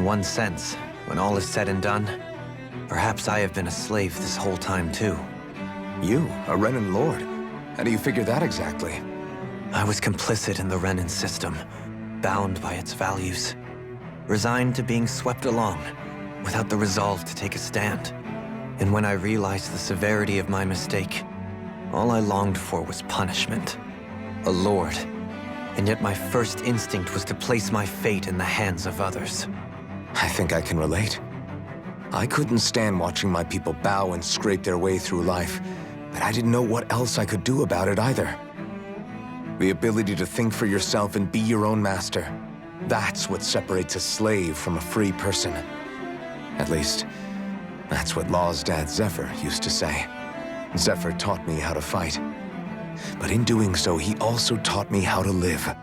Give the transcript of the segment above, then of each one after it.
one sense, when all is said and done, perhaps I have been a slave this whole time too. You, a Renan Lord? How do you figure that exactly? I was complicit in the Renan system, bound by its values, resigned to being swept along, without the resolve to take a stand. And when I realized the severity of my mistake, all I longed for was punishment. A lord. And yet my first instinct was to place my fate in the hands of others. I think I can relate. I couldn't stand watching my people bow and scrape their way through life, but I didn't know what else I could do about it either. The ability to think for yourself and be your own master. That's what separates a slave from a free person. At least, that's what Law's dad Zephyr used to say. Zephyr taught me how to fight. But in doing so, he also taught me how to live.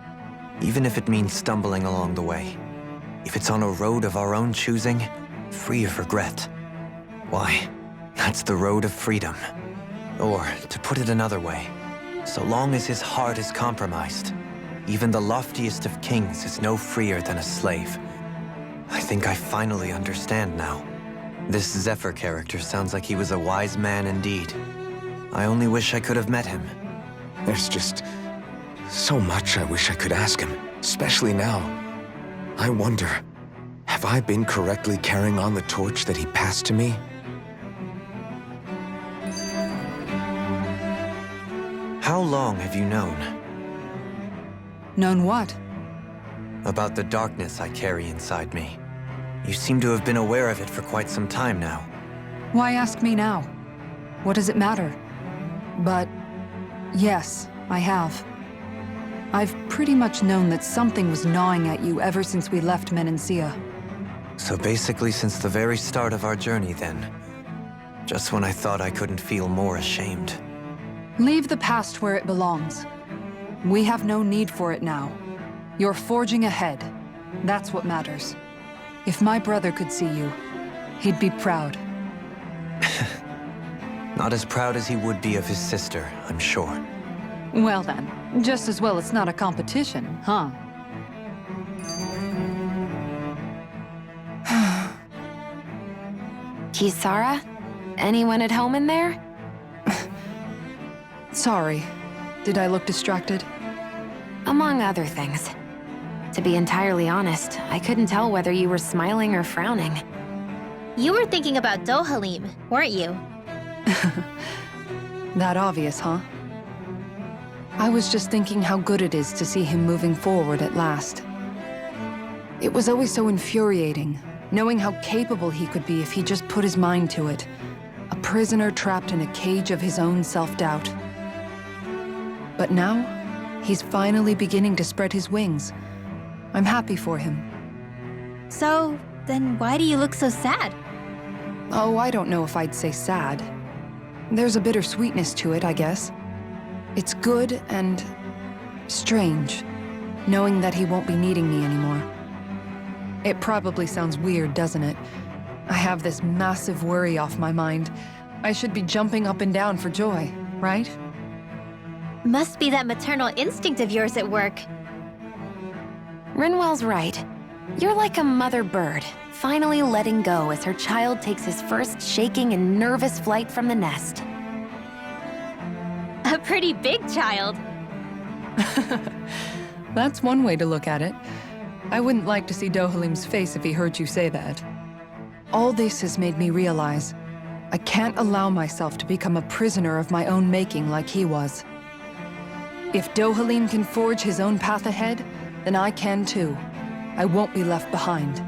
Even if it means stumbling along the way. If it's on a road of our own choosing, free of regret. Why, that's the road of freedom. Or, to put it another way, so long as his heart is compromised, even the loftiest of kings is no freer than a slave. I think I finally understand now. This Zephyr character sounds like he was a wise man indeed. I only wish I could have met him. There's just so much I wish I could ask him, especially now. I wonder, have I been correctly carrying on the torch that he passed to me? How long have you known? Known what? About the darkness I carry inside me. You seem to have been aware of it for quite some time now. Why ask me now? What does it matter? But yes, I have. I've pretty much known that something was gnawing at you ever since we left Menancia. So basically since the very start of our journey then. Just when I thought I couldn't feel more ashamed. Leave the past where it belongs. We have no need for it now. You're forging ahead. That's what matters. If my brother could see you, he'd be proud. Not as proud as he would be of his sister, I'm sure. Well then, just as well it's not a competition, huh? Kisara? Anyone at home in there? Sorry. Did I look distracted? Among other things. To be entirely honest, I couldn't tell whether you were smiling or frowning. You were thinking about Dohalim, weren't you? That obvious, huh? I was just thinking how good it is to see him moving forward at last. It was always so infuriating, knowing how capable he could be if he just put his mind to it. A prisoner trapped in a cage of his own self-doubt. But now, he's finally beginning to spread his wings. I'm happy for him. So, then why do you look so sad? Oh, I don't know if I'd say sad. There's a bittersweetness to it, I guess. It's good and strange, knowing that he won't be needing me anymore. It probably sounds weird, doesn't it? I have this massive worry off my mind. I should be jumping up and down for joy, right? Must be that maternal instinct of yours at work. Rinwell's right. You're like a mother bird, finally letting go as her child takes his first shaking and nervous flight from the nest. A pretty big child. That's one way to look at it. I wouldn't like to see Dohalim's face if he heard you say that. All this has made me realize I can't allow myself to become a prisoner of my own making like he was. If Dohalim can forge his own path ahead, then I can too. I won't be left behind.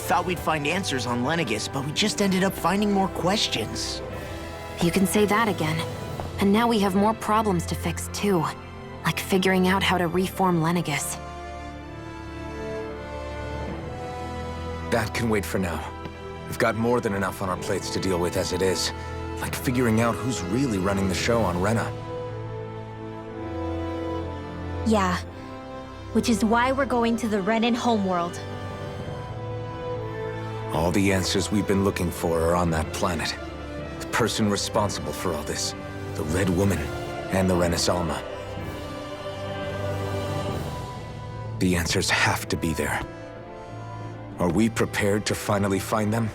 thought we'd find answers on Lenegis, but we just ended up finding more questions. You can say that again. And now we have more problems to fix, too. Like figuring out how to reform Lenegis. That can wait for now. We've got more than enough on our plates to deal with as it is. Like figuring out who's really running the show on Rena. Yeah. Which is why we're going to the Renan homeworld. All the answers we've been looking for are on that planet. The person responsible for all this. The Red Woman and the Renaissalma. The answers have to be there. Are we prepared to finally find them?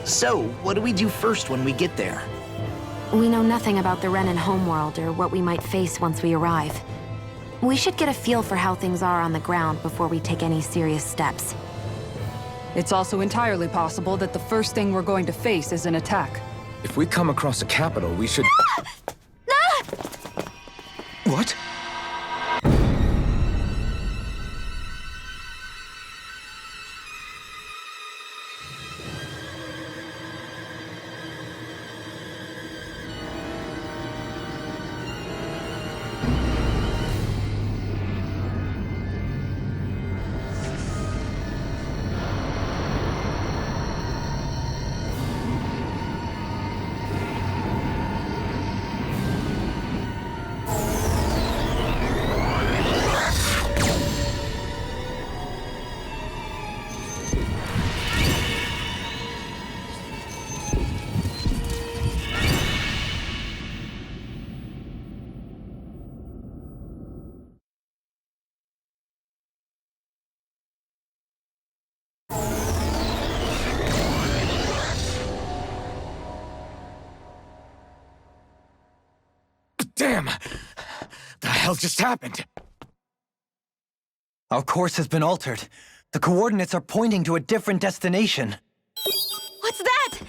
So, what do we do first when we get there? We know nothing about the Renan homeworld or what we might face once we arrive. We should get a feel for how things are on the ground before we take any serious steps. It's also entirely possible that the first thing we're going to face is an attack. If we come across a capital, we should... What? Damn! The hell just happened? Our course has been altered. The coordinates are pointing to a different destination. What's that?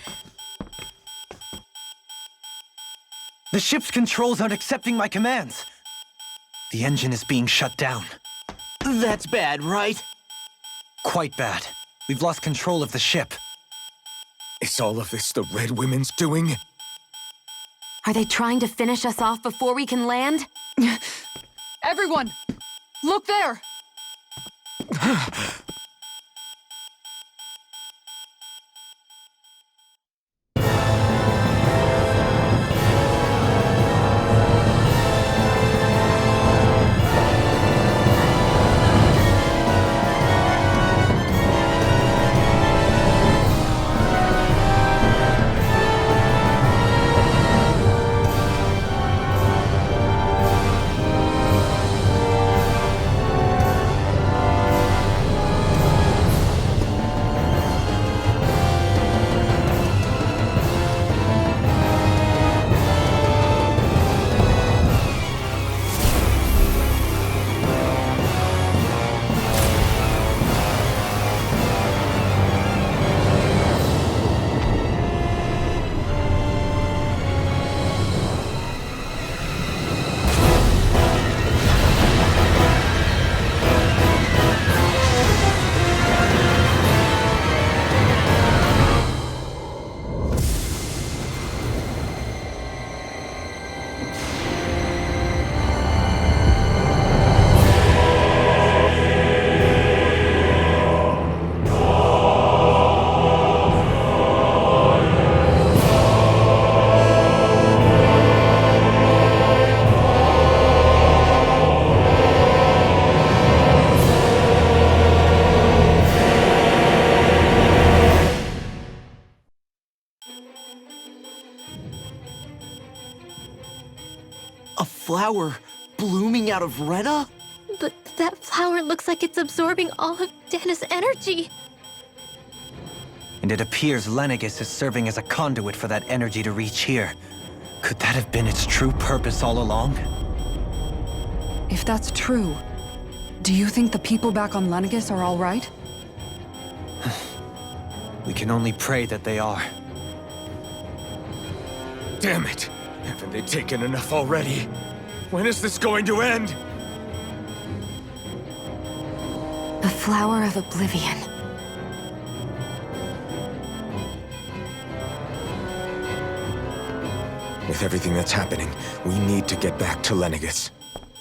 The ship's controls aren't accepting my commands. The engine is being shut down. That's bad, right? Quite bad. We've lost control of the ship. Is all of this the Red Women's doing? Are they trying to finish us off before we can land? Everyone! Look there! A flower blooming out of Rena? But that flower looks like it's absorbing all of Dana's energy. And it appears Lenegis is serving as a conduit for that energy to reach here. Could that have been its true purpose all along? If that's true, do you think the people back on Lenegis are all right? We can only pray that they are. Damn it! Haven't they taken enough already? When is this going to end? Flower of Oblivion. With everything that's happening, we need to get back to Lenegis.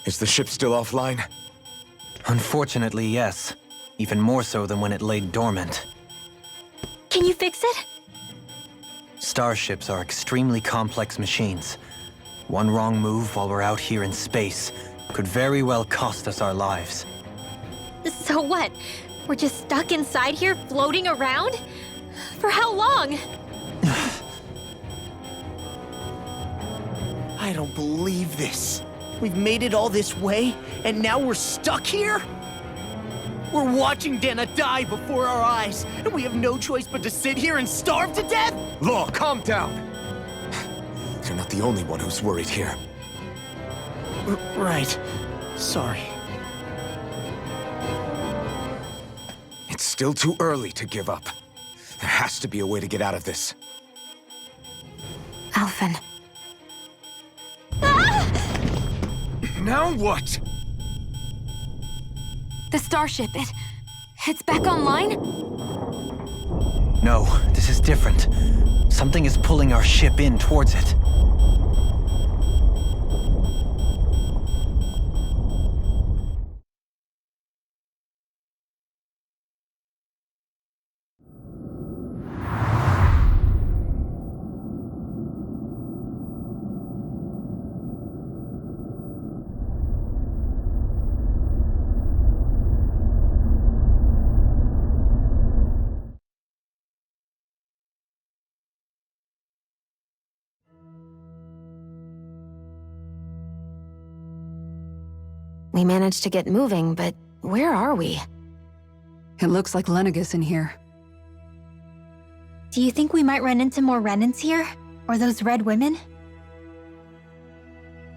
Is the ship still offline? Unfortunately, yes. Even more so than when it lay dormant. Can you fix it? Starships are extremely complex machines. One wrong move while we're out here in space could very well cost us our lives. So what? We're just stuck inside here, floating around? For how long? I don't believe this. We've made it all this way, and now we're stuck here? We're watching Dana die before our eyes, and we have no choice but to sit here and starve to death? Law, calm down! You're not the only one who's worried here. Right. Sorry. It's still too early to give up. There has to be a way to get out of this. Alphen. Now what? The starship, it's back online? No, this is different. Something is pulling our ship in towards it. We managed to get moving, but where are we? It looks like Lenegis in here. Do you think we might run into more Renans here? Or those red women?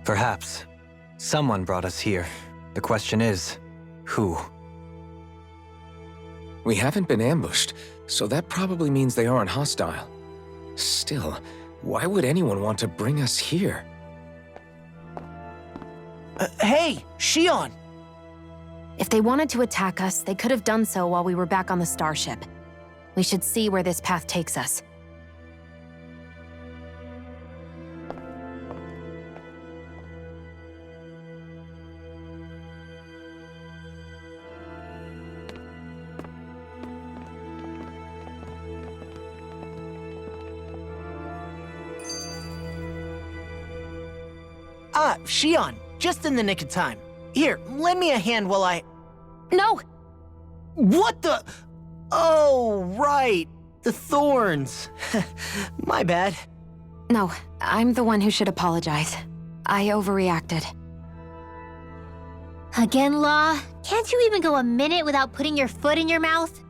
Perhaps. Someone brought us here. The question is, who? We haven't been ambushed, so that probably means they aren't hostile. Still, why would anyone want to bring us here? Hey, Shion! If they wanted to attack us, they could have done so while we were back on the starship. We should see where this path takes us. Ah, Shion, just in the nick of time. Here, lend me a hand while I... No! What the... Oh, right. The thorns. My bad. No, I'm the one who should apologize. I overreacted. Again, Law? Can't you even go a minute without putting your foot in your mouth?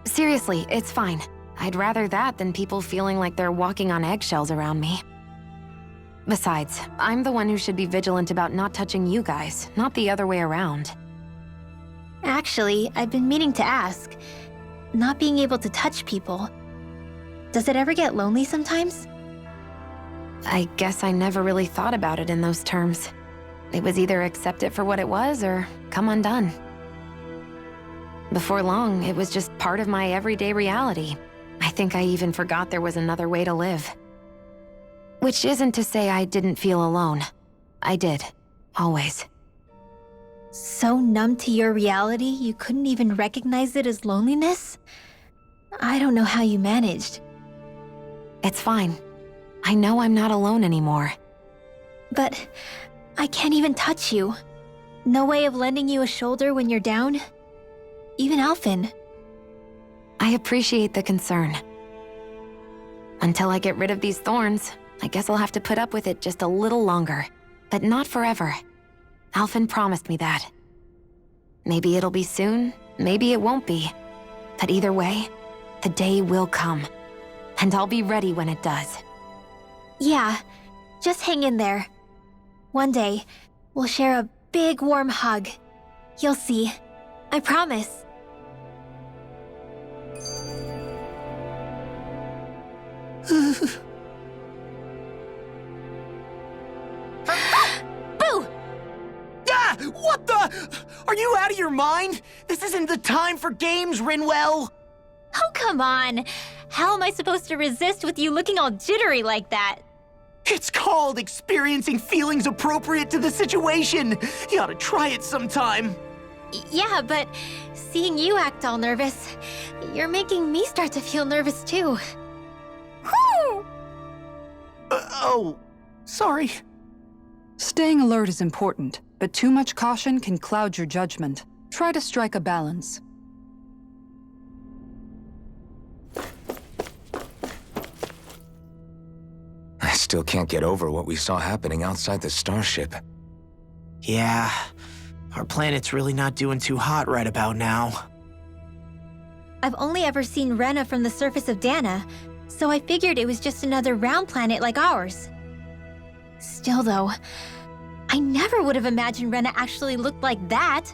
Seriously, it's fine. I'd rather that than people feeling like they're walking on eggshells around me. Besides, I'm the one who should be vigilant about not touching you guys, not the other way around. Actually, I've been meaning to ask. Not being able to touch people. Does it ever get lonely sometimes? I guess I never really thought about it in those terms. It was either accept it for what it was or come undone. Before long, it was just part of my everyday reality. I think I even forgot there was another way to live. Which isn't to say I didn't feel alone. I did. Always. So numb to your reality, you couldn't even recognize it as loneliness? I don't know how you managed. It's fine. I know I'm not alone anymore. But I can't even touch you. No way of lending you a shoulder when you're down? Even Alphen. I appreciate the concern. Until I get rid of these thorns, I guess I'll have to put up with it just a little longer. But not forever. Alphen promised me that. Maybe it'll be soon, maybe it won't be. But either way, the day will come. And I'll be ready when it does. Yeah, just hang in there. One day, we'll share a big warm hug. You'll see. I promise. Boo! Ah! What the? Are you out of your mind? This isn't the time for games, Rinwell! Oh, come on. How am I supposed to resist with you looking all jittery like that? It's called experiencing feelings appropriate to the situation. You ought to try it sometime. Yeah, but seeing you act all nervous, you're making me start to feel nervous too. Whew! Oh, sorry. Staying alert is important, but too much caution can cloud your judgment. Try to strike a balance. I still can't get over what we saw happening outside the starship. Yeah, our planet's really not doing too hot right about now. I've only ever seen Rena from the surface of Dana, so I figured it was just another round planet like ours. Still though, I never would have imagined Rena actually looked like that.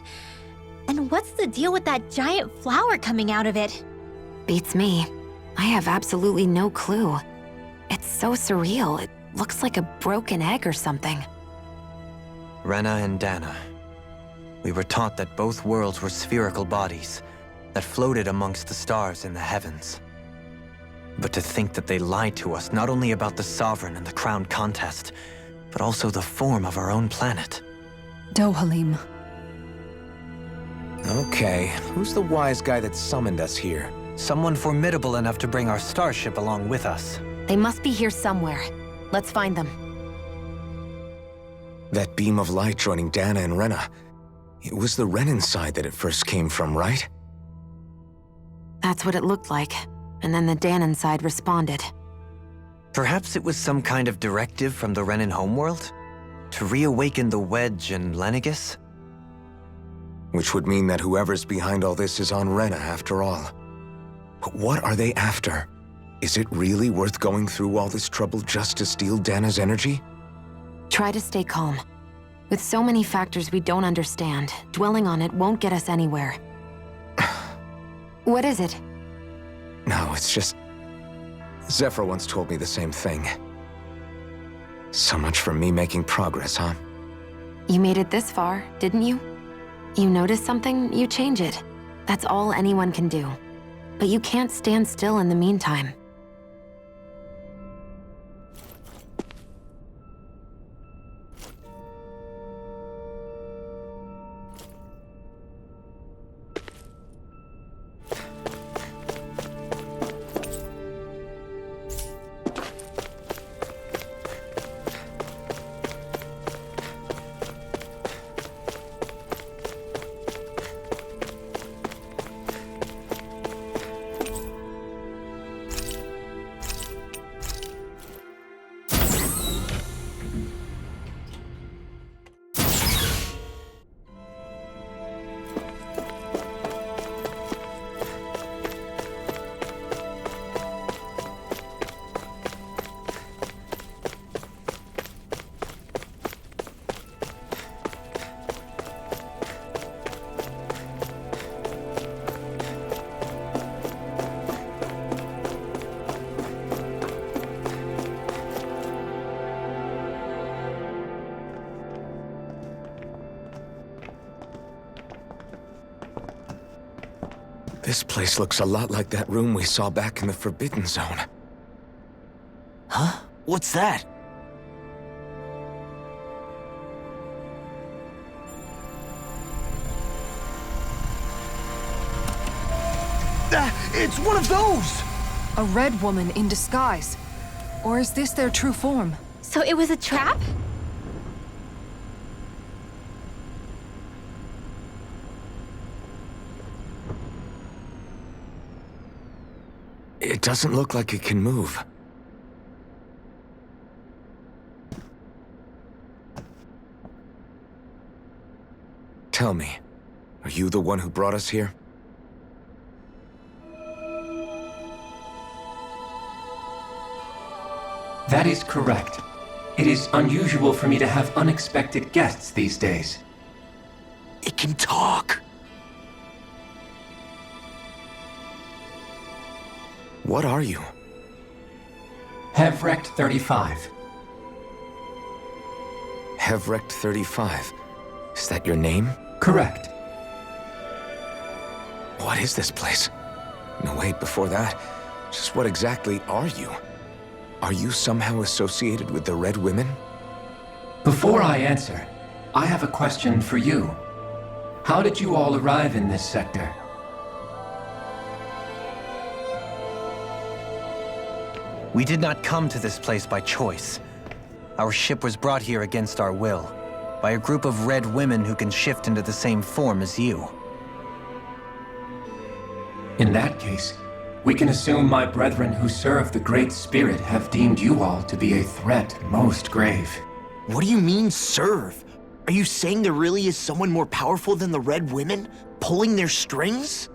And what's the deal with that giant flower coming out of it? Beats me. I have absolutely no clue. It's so surreal. It looks like a broken egg or something. Rena and Dana. We were taught that both worlds were spherical bodies that floated amongst the stars in the heavens. But to think that they lied to us not only about the Sovereign and the Crown contest, but also the form of our own planet. Dohalim. Okay, who's the wise guy that summoned us here? Someone formidable enough to bring our starship along with us. They must be here somewhere. Let's find them. That beam of light joining Dana and Rena. It was the Renan side that it first came from, right? That's what it looked like. And then the Danon side responded. Perhaps it was some kind of directive from the Renan homeworld? To reawaken the Wedge and Lenegis? Which would mean that whoever's behind all this is on Rena after all. But what are they after? Is it really worth going through all this trouble just to steal Dana's energy? Try to stay calm. With so many factors we don't understand, dwelling on it won't get us anywhere. What is it? No, it's just... Zephyr once told me the same thing. So much for me making progress, huh? You made it this far, didn't you? You notice something, you change it. That's all anyone can do. But you can't stand still in the meantime. This place looks a lot like that room we saw back in the Forbidden Zone. Huh? What's that? It's one of those! A red woman in disguise. Or is this their true form? So it was a trap? It doesn't look like it can move. Tell me, are you the one who brought us here? That is correct. It is unusual for me to have unexpected guests these days. It can talk! What are you? Hevrect 35. Hevrect 35. Is that your name? Correct. What is this place? No, wait, before that, just what exactly are you? Are you somehow associated with the Red Women? Before I answer, I have a question for you. How did you all arrive in this sector? We did not come to this place by choice. Our ship was brought here against our will, by a group of Red Women who can shift into the same form as you. In that case, we can assume my brethren who serve the Great Spirit have deemed you all to be a threat most grave. What do you mean, serve? Are you saying there really is someone more powerful than the Red Women, pulling their strings?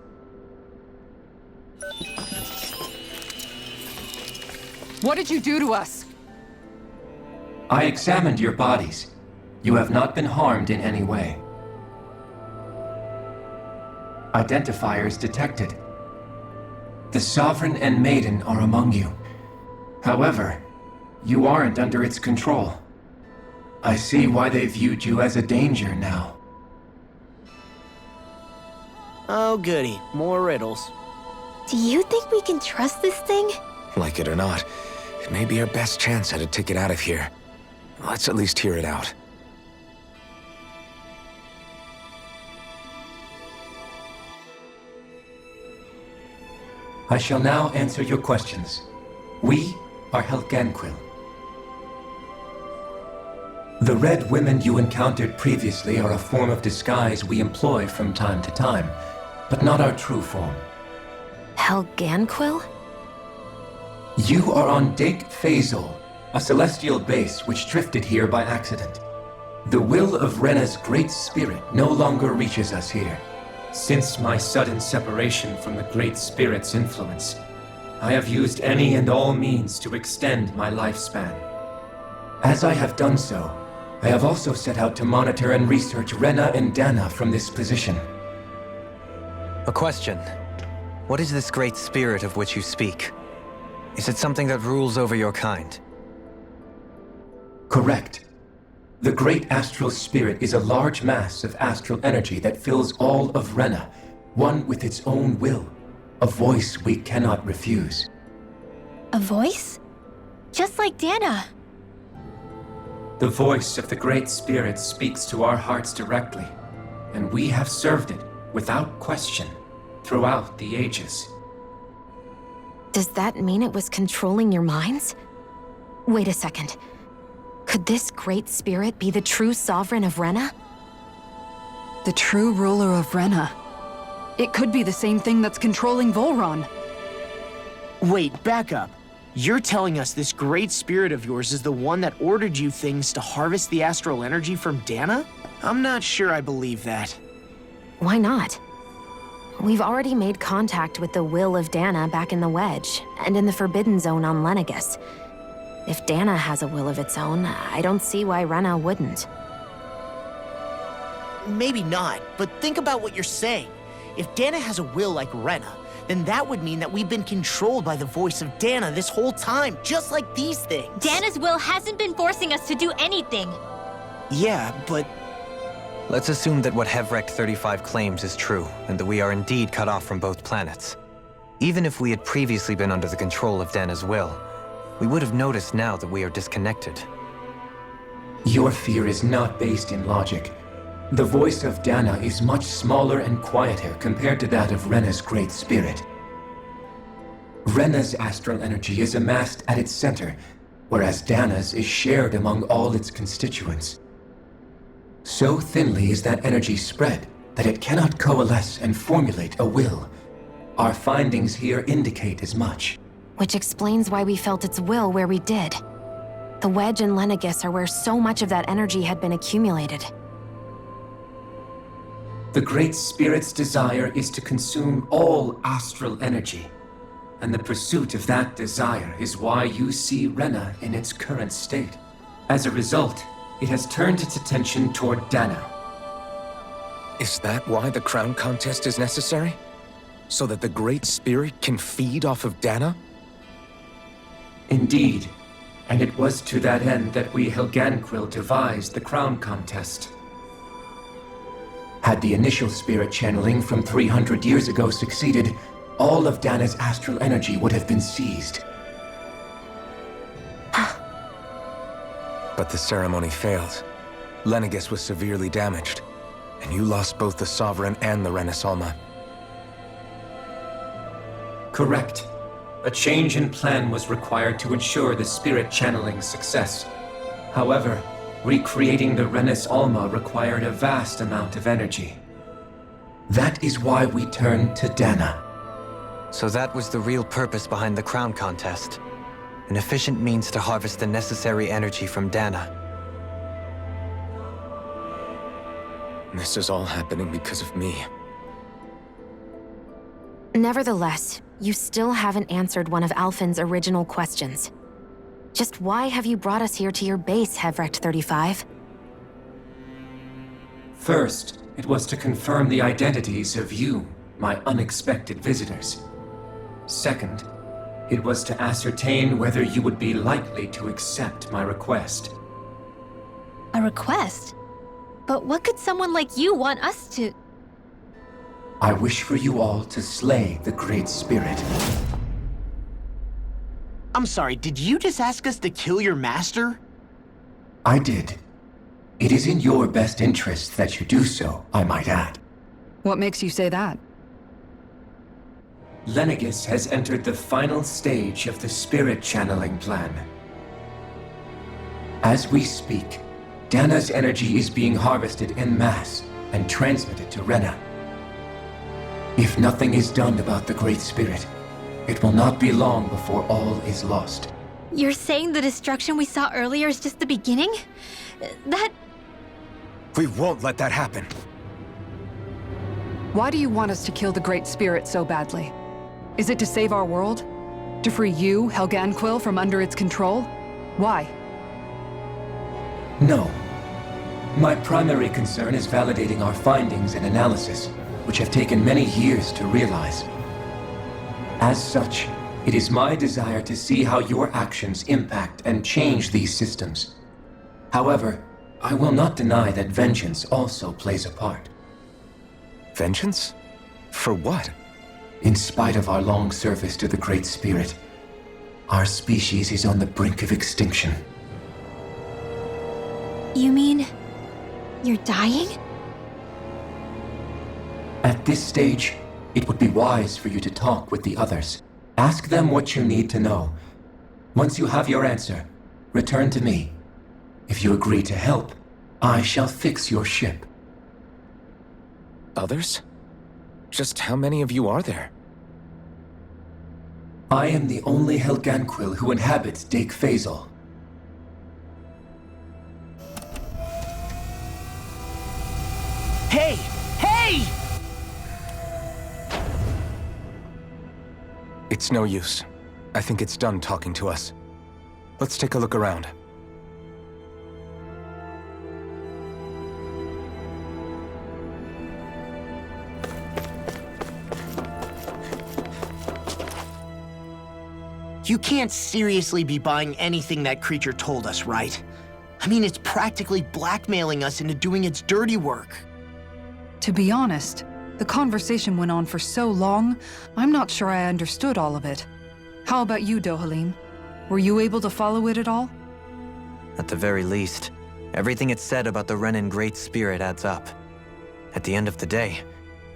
What did you do to us? I examined your bodies. You have not been harmed in any way. Identifiers detected. The Sovereign and Maiden are among you. However, you aren't under its control. I see why they viewed you as a danger now. Oh goody, more riddles. Do you think we can trust this thing? Like it or not, it may be our best chance at a ticket out of here. Let's at least hear it out. I shall now answer your questions. We are Helganquil. The Red Women you encountered previously are a form of disguise we employ from time to time, but not our true form. Helganquil? You are on Dake Phasol, a celestial base which drifted here by accident. The will of Rena's Great Spirit no longer reaches us here. Since my sudden separation from the Great Spirit's influence, I have used any and all means to extend my lifespan. As I have done so, I have also set out to monitor and research Rena and Dana from this position. A question. What is this Great Spirit of which you speak? Is it something that rules over your kind? Correct. The Great Astral Spirit is a large mass of astral energy that fills all of Rena, one with its own will, a voice we cannot refuse. A voice? Just like Dana. The voice of the Great Spirit speaks to our hearts directly, and we have served it without question throughout the ages. Does that mean it was controlling your minds? Wait a second. Could this Great Spirit be the true sovereign of Rena? The true ruler of Rena. It could be the same thing that's controlling Volron. Wait, back up. You're telling us this Great Spirit of yours is the one that ordered you things to harvest the astral energy from Dana? I'm not sure I believe that. Why not? We've already made contact with the will of Dana back in the Wedge, and in the Forbidden Zone on Lenegus. If Dana has a will of its own, I don't see why Rena wouldn't. Maybe not, but think about what you're saying. If Dana has a will like Rena, then that would mean that we've been controlled by the voice of Dana this whole time, just like these things. Dana's will hasn't been forcing us to do anything. Yeah, but Let's assume that what Hevrek 35 claims is true, and that we are indeed cut off from both planets. Even if we had previously been under the control of Dana's will, we would have noticed now that we are disconnected. Your fear is not based in logic. The voice of Dana is much smaller and quieter compared to that of Rena's Great Spirit. Rena's astral energy is amassed at its center, whereas Dana's is shared among all its constituents. So thinly is that energy spread that it cannot coalesce and formulate a will. Our findings here indicate as much. Which explains why we felt its will where we did. The Wedge and Lenegus are where so much of that energy had been accumulated. The Great Spirit's desire is to consume all astral energy, and the pursuit of that desire is why you see Rena in its current state. As a result, it has turned its attention toward Dana. Is that why the crown contest is necessary? So that the Great Spirit can feed off of Dana? Indeed, and it was to that end that we Helganquil devised the crown contest. Had the initial spirit channeling from 300 years ago succeeded, all of Dana's astral energy would have been seized. But the ceremony failed. Lenegis was severely damaged, and you lost both the Sovereign and the Renaissalma. Correct. A change in plan was required to ensure the spirit channeling's success. However, recreating the Renaissalma required a vast amount of energy. That is why we turned to Dana. So that was the real purpose behind the crown contest. An efficient means to harvest the necessary energy from Dana. This is all happening because of me. Nevertheless, you still haven't answered one of Alphen's original questions. Just why have you brought us here to your base, Hevrecht 35? First, it was to confirm the identities of you, my unexpected visitors. Second, it was to ascertain whether you would be likely to accept my request. A request? But what could someone like you want us to... I wish for you all to slay the Great Spirit. I'm sorry, did you just ask us to kill your master? I did. It is in your best interest that you do so, I might add. What makes you say that? Lenegis has entered the final stage of the spirit channeling plan. As we speak, Dana's energy is being harvested en masse and transmitted to Rena. If nothing is done about the Great Spirit, it will not be long before all is lost. You're saying the destruction we saw earlier is just the beginning? That... We won't let that happen. Why do you want us to kill the Great Spirit so badly? Is it to save our world? To free you, Helganquil, from under its control? Why? No. My primary concern is validating our findings and analysis, which have taken many years to realize. As such, it is my desire to see how your actions impact and change these systems. However, I will not deny that vengeance also plays a part. Vengeance? For what? In spite of our long service to the Great Spirit, our species is on the brink of extinction. You mean... you're dying? At this stage, it would be wise for you to talk with the others. Ask them what you need to know. Once you have your answer, return to me. If you agree to help, I shall fix your ship. Others? Just how many of you are there? I am the only Helganquil who inhabits Dake Faisal. Hey! Hey! It's no use. I think it's done talking to us. Let's take a look around. You can't seriously be buying anything that creature told us, right? I mean, it's practically blackmailing us into doing its dirty work. To be honest, the conversation went on for so long, I'm not sure I understood all of it. How about you, Dohalim? Were you able to follow it at all? At the very least, everything it said about the Renan Great Spirit adds up. At the end of the day,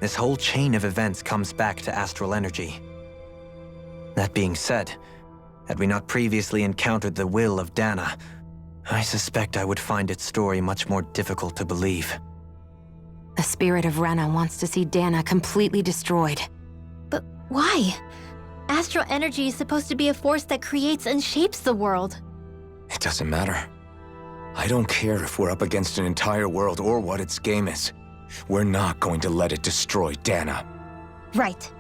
this whole chain of events comes back to astral energy. That being said, had we not previously encountered the will of Dana, I suspect I would find its story much more difficult to believe. The spirit of Rena wants to see Dana completely destroyed. But why? Astral energy is supposed to be a force that creates and shapes the world. It doesn't matter. I don't care if we're up against an entire world or what its game is. We're not going to let it destroy Dana. Right.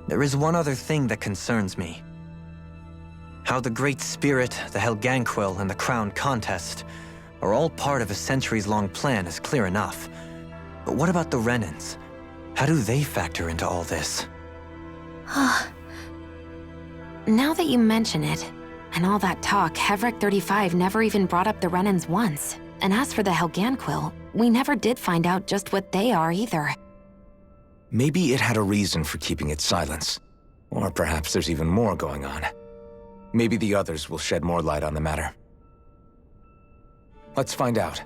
There is one other thing that concerns me. How the Great Spirit, the Helganquil, and the Crown Contest are all part of a centuries-long plan is clear enough. But what about the Renans? How do they factor into all this? Now that you mention it, and all that talk, Hevrecht 35 never even brought up the Renans once. And as for the Helganquil, we never did find out just what they are either. Maybe it had a reason for keeping its silence. Or perhaps there's even more going on. Maybe the others will shed more light on the matter. Let's find out.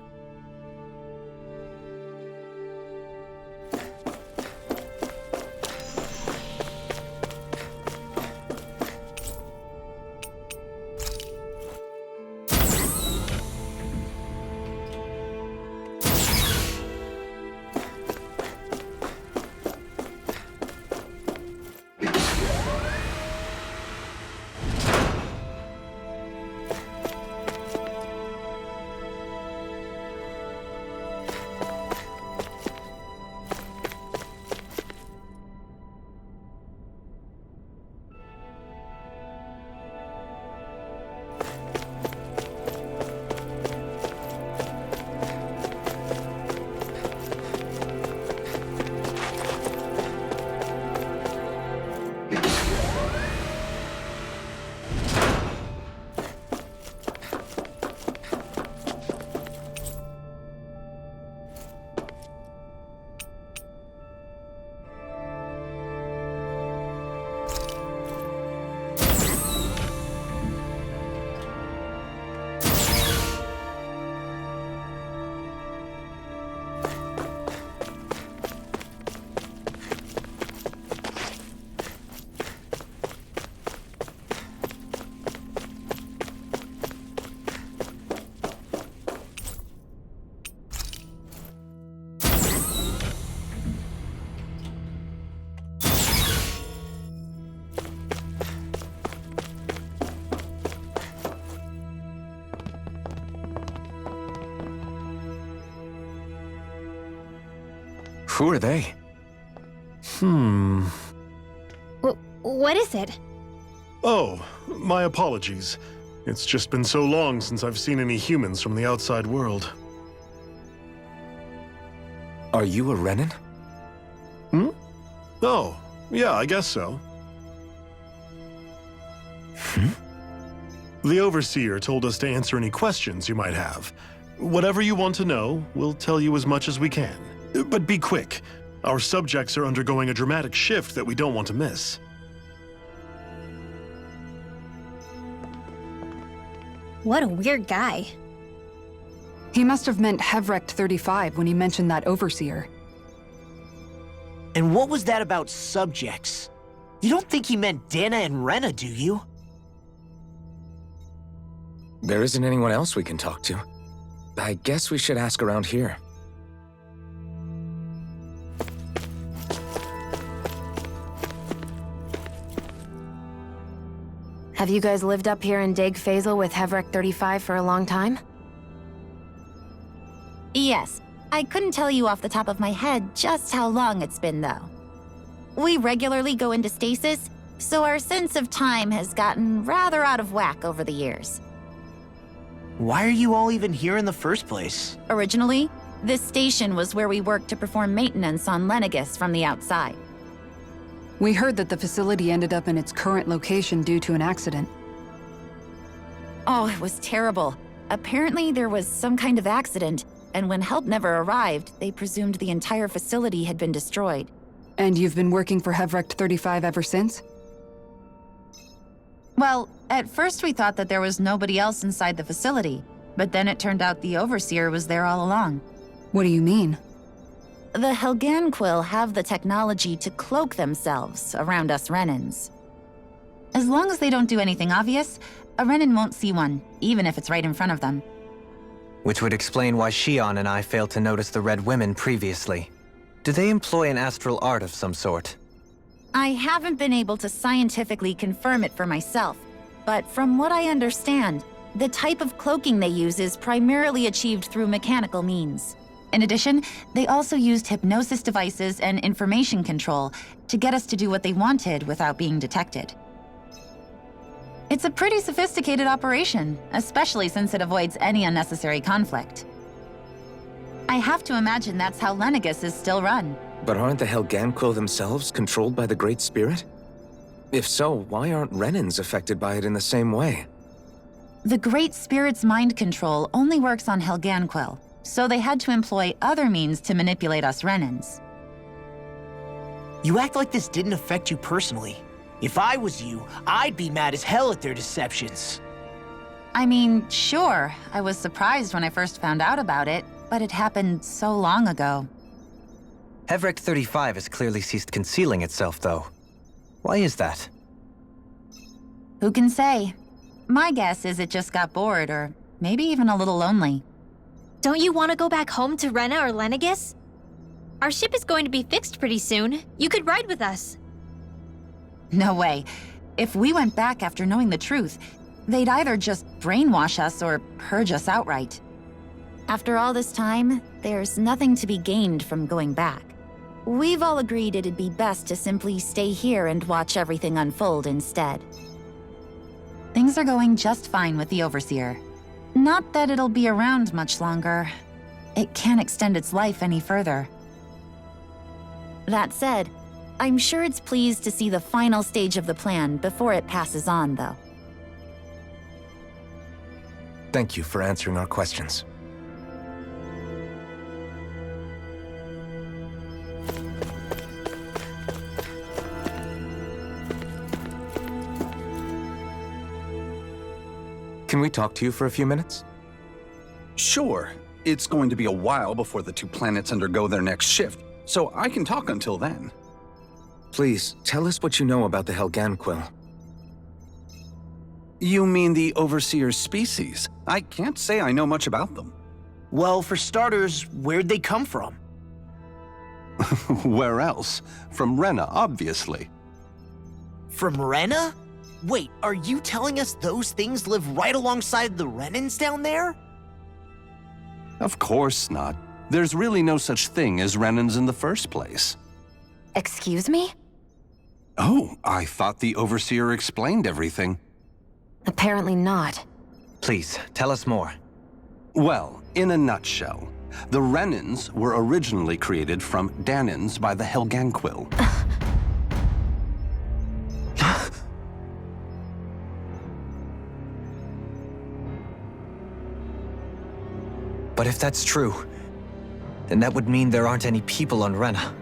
Who are they? What is it? Oh, my apologies. It's just been so long since I've seen any humans from the outside world. Are you a Renan? Oh, yeah, I guess so. The Overseer told us to answer any questions you might have. Whatever you want to know, we'll tell you as much as we can. But be quick. Our subjects are undergoing a dramatic shift that we don't want to miss. What a weird guy. He must have meant Hevrecht 35 when he mentioned that Overseer. And what was that about subjects? You don't think he meant Dana and Rena, do you? There isn't anyone else we can talk to. I guess we should ask around here. Have you guys lived up here in Deg Fazel with Hevrecht 35 for a long time? Yes. I couldn't tell you off the top of my head just how long it's been, though. We regularly go into stasis, so our sense of time has gotten rather out of whack over the years. Why are you all even here in the first place? Originally, this station was where we worked to perform maintenance on Lenegis from the outside. We heard that the facility ended up in its current location due to an accident. Oh, it was terrible. Apparently, there was some kind of accident, and when help never arrived, they presumed the entire facility had been destroyed. And you've been working for Hevrecht 35 ever since? Well, at first we thought that there was nobody else inside the facility, but then it turned out the Overseer was there all along. What do you mean? The Helganquil have the technology to cloak themselves around us Renans. As long as they don't do anything obvious, a Renan won't see one, even if it's right in front of them. Which would explain why Shion and I failed to notice the Red Women previously. Do they employ an astral art of some sort? I haven't been able to scientifically confirm it for myself, but from what I understand, the type of cloaking they use is primarily achieved through mechanical means. In addition, they also used hypnosis devices and information control to get us to do what they wanted without being detected. It's a pretty sophisticated operation, especially since it avoids any unnecessary conflict. I have to imagine that's how Lenegis is still run. But aren't the Helganquil themselves controlled by the Great Spirit? If so, why aren't Renans affected by it in the same way? The Great Spirit's mind control only works on Helganquil, so they had to employ other means to manipulate us Renans. You act like this didn't affect you personally. If I was you, I'd be mad as hell at their deceptions. I mean, sure, I was surprised when I first found out about it, but it happened so long ago. Hevrek 35 has clearly ceased concealing itself, though. Why is that? Who can say? My guess is it just got bored, or maybe even a little lonely. Don't you want to go back home to Rena or Lenegis? Our ship is going to be fixed pretty soon. You could ride with us. No way. If we went back after knowing the truth, they'd either just brainwash us or purge us outright. After all this time, there's nothing to be gained from going back. We've all agreed it'd be best to simply stay here and watch everything unfold instead. Things are going just fine with the Overseer. Not that it'll be around much longer. It can't extend its life any further. That said, I'm sure it's pleased to see the final stage of the plan before it passes on, though. Thank you for answering our questions. Can we talk to you for a few minutes? Sure. It's going to be a while before the two planets undergo their next shift, so I can talk until then. Please, tell us what you know about the Helganquil. You mean the Overseer's species? I can't say I know much about them. Well, for starters, where'd they come from? Where else? From Rena, obviously. From Rena? Wait, are you telling us those things live right alongside the Renans down there? Of course not. There's really no such thing as Renans in the first place. Excuse me? Oh, I thought the Overseer explained everything. Apparently not. Please, tell us more. Well, in a nutshell, the Renans were originally created from Danans by the Helganquil. But if that's true, then that would mean there aren't any people on Rena.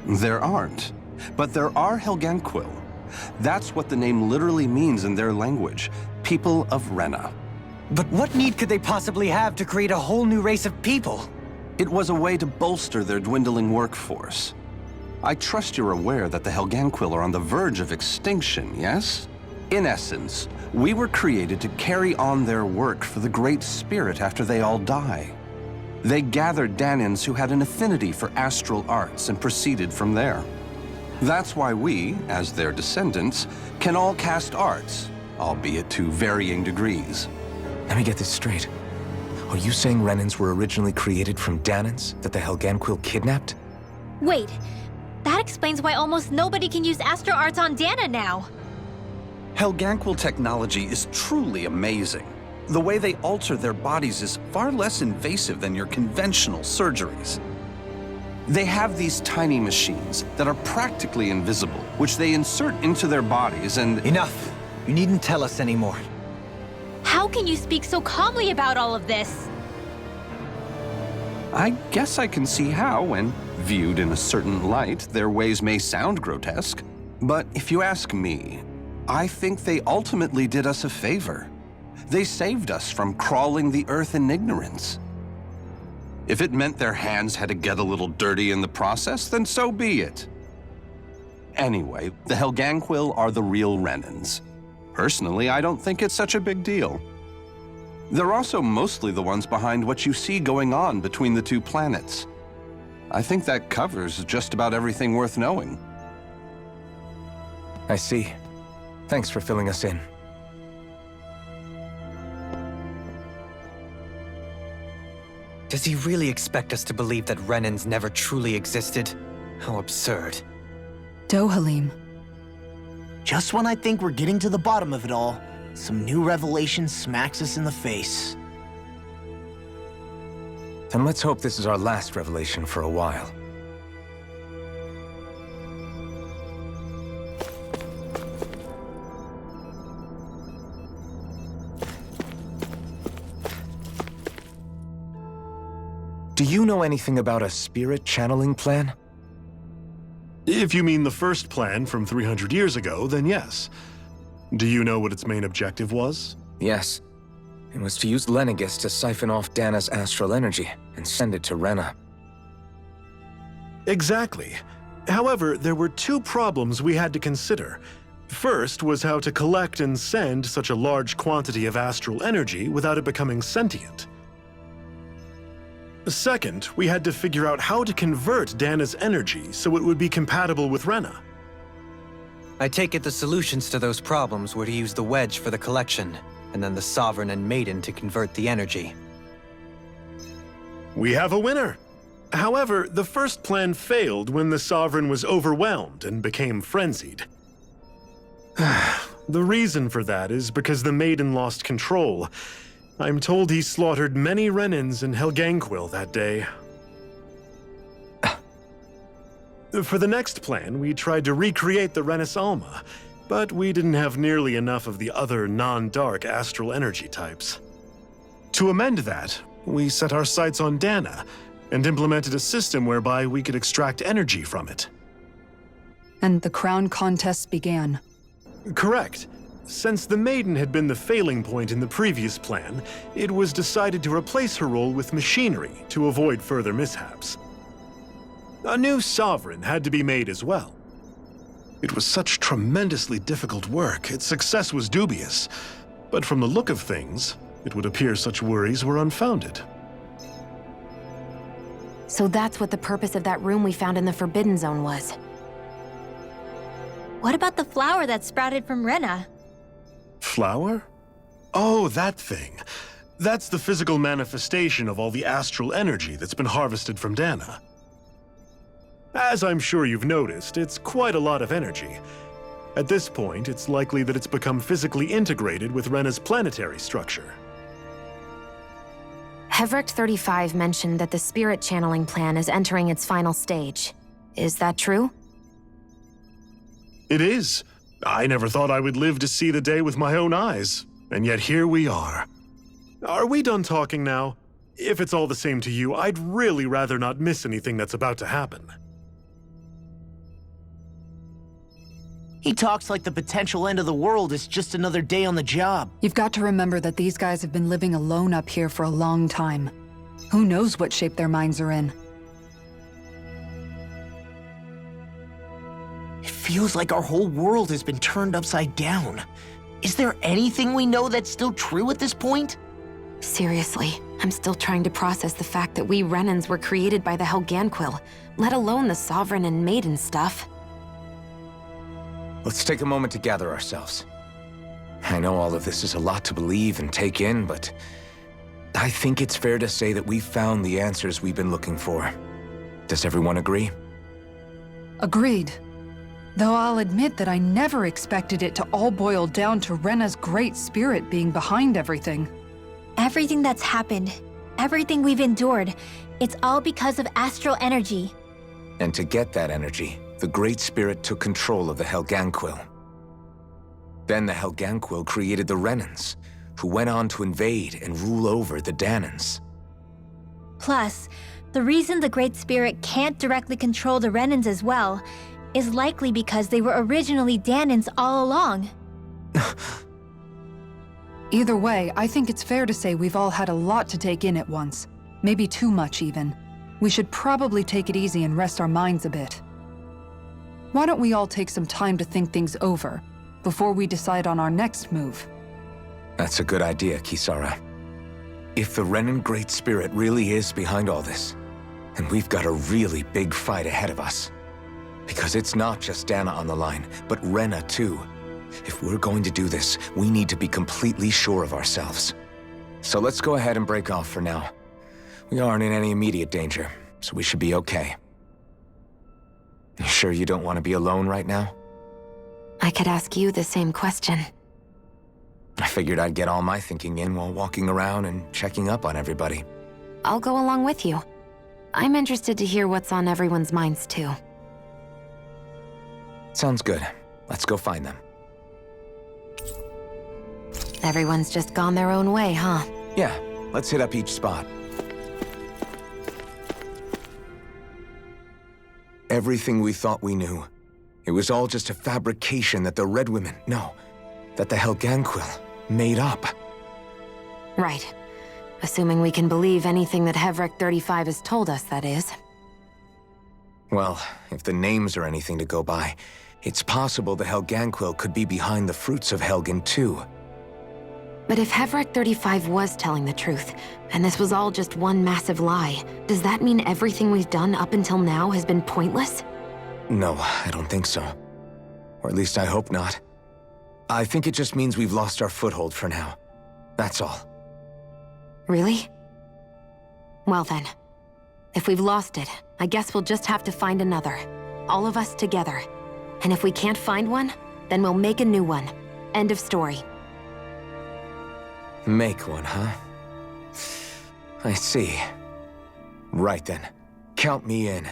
There aren't, but there are Helganquil. That's what the name literally means in their language, people of Rena. But what need could they possibly have to create a whole new race of people? It was a way to bolster their dwindling workforce. I trust you're aware that the Helganquil are on the verge of extinction, yes? In essence, we were created to carry on their work for the Great Spirit after they all die. They gathered Danans who had an affinity for astral arts and proceeded from there. That's why we, as their descendants, can all cast arts, albeit to varying degrees. Let me get this straight. Are you saying Renans were originally created from Danans that the Helganquil kidnapped? Wait, that explains why almost nobody can use Astro Arts on Dana now. Helganquil technology is truly amazing. The way they alter their bodies is far less invasive than your conventional surgeries. They have these tiny machines that are practically invisible, which they insert into their bodies and— Enough! You needn't tell us anymore. How can you speak so calmly about all of this? I guess I can see how, when viewed in a certain light, their ways may sound grotesque. But if you ask me, I think they ultimately did us a favor. They saved us from crawling the earth in ignorance. If it meant their hands had to get a little dirty in the process, then so be it. Anyway, the Helganquil are the real Renans. Personally, I don't think it's such a big deal. They're also mostly the ones behind what you see going on between the two planets. I think that covers just about everything worth knowing. I see. Thanks for filling us in. Does he really expect us to believe that Renans never truly existed? How absurd. Dohalim. Just when I think we're getting to the bottom of it all, some new revelation smacks us in the face. Then let's hope this is our last revelation for a while. Do you know anything about a spirit channeling plan? If you mean the first plan from 300 years ago, then yes. Do you know what its main objective was? Yes. It was to use Lenegis to siphon off Dana's astral energy and send it to Rena. Exactly. However, there were two problems we had to consider. First was how to collect and send such a large quantity of astral energy without it becoming sentient. Second, we had to figure out how to convert Dana's energy so it would be compatible with Rena. I take it the solutions to those problems were to use the wedge for the collection, and then the Sovereign and Maiden to convert the energy. We have a winner! However, the first plan failed when the Sovereign was overwhelmed and became frenzied. The reason for that is because the Maiden lost control. I'm told he slaughtered many Renans in Helganquil that day. For the next plan, we tried to recreate the Renis Alma, but we didn't have nearly enough of the other non-dark astral energy types. To amend that, we set our sights on Dana, and implemented a system whereby we could extract energy from it. And the crown contests began. Correct. Since the Maiden had been the failing point in the previous plan, it was decided to replace her role with machinery to avoid further mishaps. A new Sovereign had to be made as well. It was such tremendously difficult work, its success was dubious. But from the look of things, it would appear such worries were unfounded. So that's what the purpose of that room we found in the Forbidden Zone was. What about the flower that sprouted from Rena? Flower? Oh, that thing. That's the physical manifestation of all the astral energy that's been harvested from Dana. As I'm sure you've noticed, it's quite a lot of energy. At this point, it's likely that it's become physically integrated with Rena's planetary structure. Hevrecht 35 mentioned that the spirit channeling plan is entering its final stage. Is that true? It is. I never thought I would live to see the day with my own eyes, and yet here we are. Are we done talking now? If it's all the same to you, I'd really rather not miss anything that's about to happen. He talks like the potential end of the world is just another day on the job. You've got to remember that these guys have been living alone up here for a long time. Who knows what shape their minds are in? It feels like our whole world has been turned upside down. Is there anything we know that's still true at this point? Seriously, I'm still trying to process the fact that we Renans were created by the Helganquil, let alone the Sovereign and Maiden stuff. Let's take a moment to gather ourselves. I know all of this is a lot to believe and take in, but I think it's fair to say that we've found the answers we've been looking for. Does everyone agree? Agreed. Though I'll admit that I never expected it to all boil down to Rena's great spirit being behind everything. Everything that's happened, everything we've endured, it's all because of astral energy. And to get that energy, the Great Spirit took control of the Helganquil. Then the Helganquil created the Renans, who went on to invade and rule over the Danans. Plus, the reason the Great Spirit can't directly control the Renans as well is likely because they were originally Danans all along. Either way, I think it's fair to say we've all had a lot to take in at once. Maybe too much, even. We should probably take it easy and rest our minds a bit. Why don't we all take some time to think things over, before we decide on our next move? That's a good idea, Kisara. If the Renan Great Spirit really is behind all this, then we've got a really big fight ahead of us. Because it's not just Dana on the line, but Rena too. If we're going to do this, we need to be completely sure of ourselves. So let's go ahead and break off for now. We aren't in any immediate danger, so we should be okay. You sure you don't want to be alone right now? I could ask you the same question. I figured I'd get all my thinking in while walking around and checking up on everybody. I'll go along with you. I'm interested to hear what's on everyone's minds too. Sounds good. Let's go find them. Everyone's just gone their own way, huh? Yeah, let's hit up each spot. Everything we thought we knew. It was all just a fabrication that the Red Women, no, that the Helganquil made up. Right. Assuming we can believe anything that Hevrek 35 has told us, that is. Well, if the names are anything to go by, it's possible the Helganquil could be behind the fruits of Helgen too. But if Hevrek 35 was telling the truth, and this was all just one massive lie, does that mean everything we've done up until now has been pointless? No, I don't think so. Or at least I hope not. I think it just means we've lost our foothold for now. That's all. Really? Well then, if we've lost it, I guess we'll just have to find another. All of us together. And if we can't find one, then we'll make a new one. End of story. Make one, huh? I see. Right then. Count me in.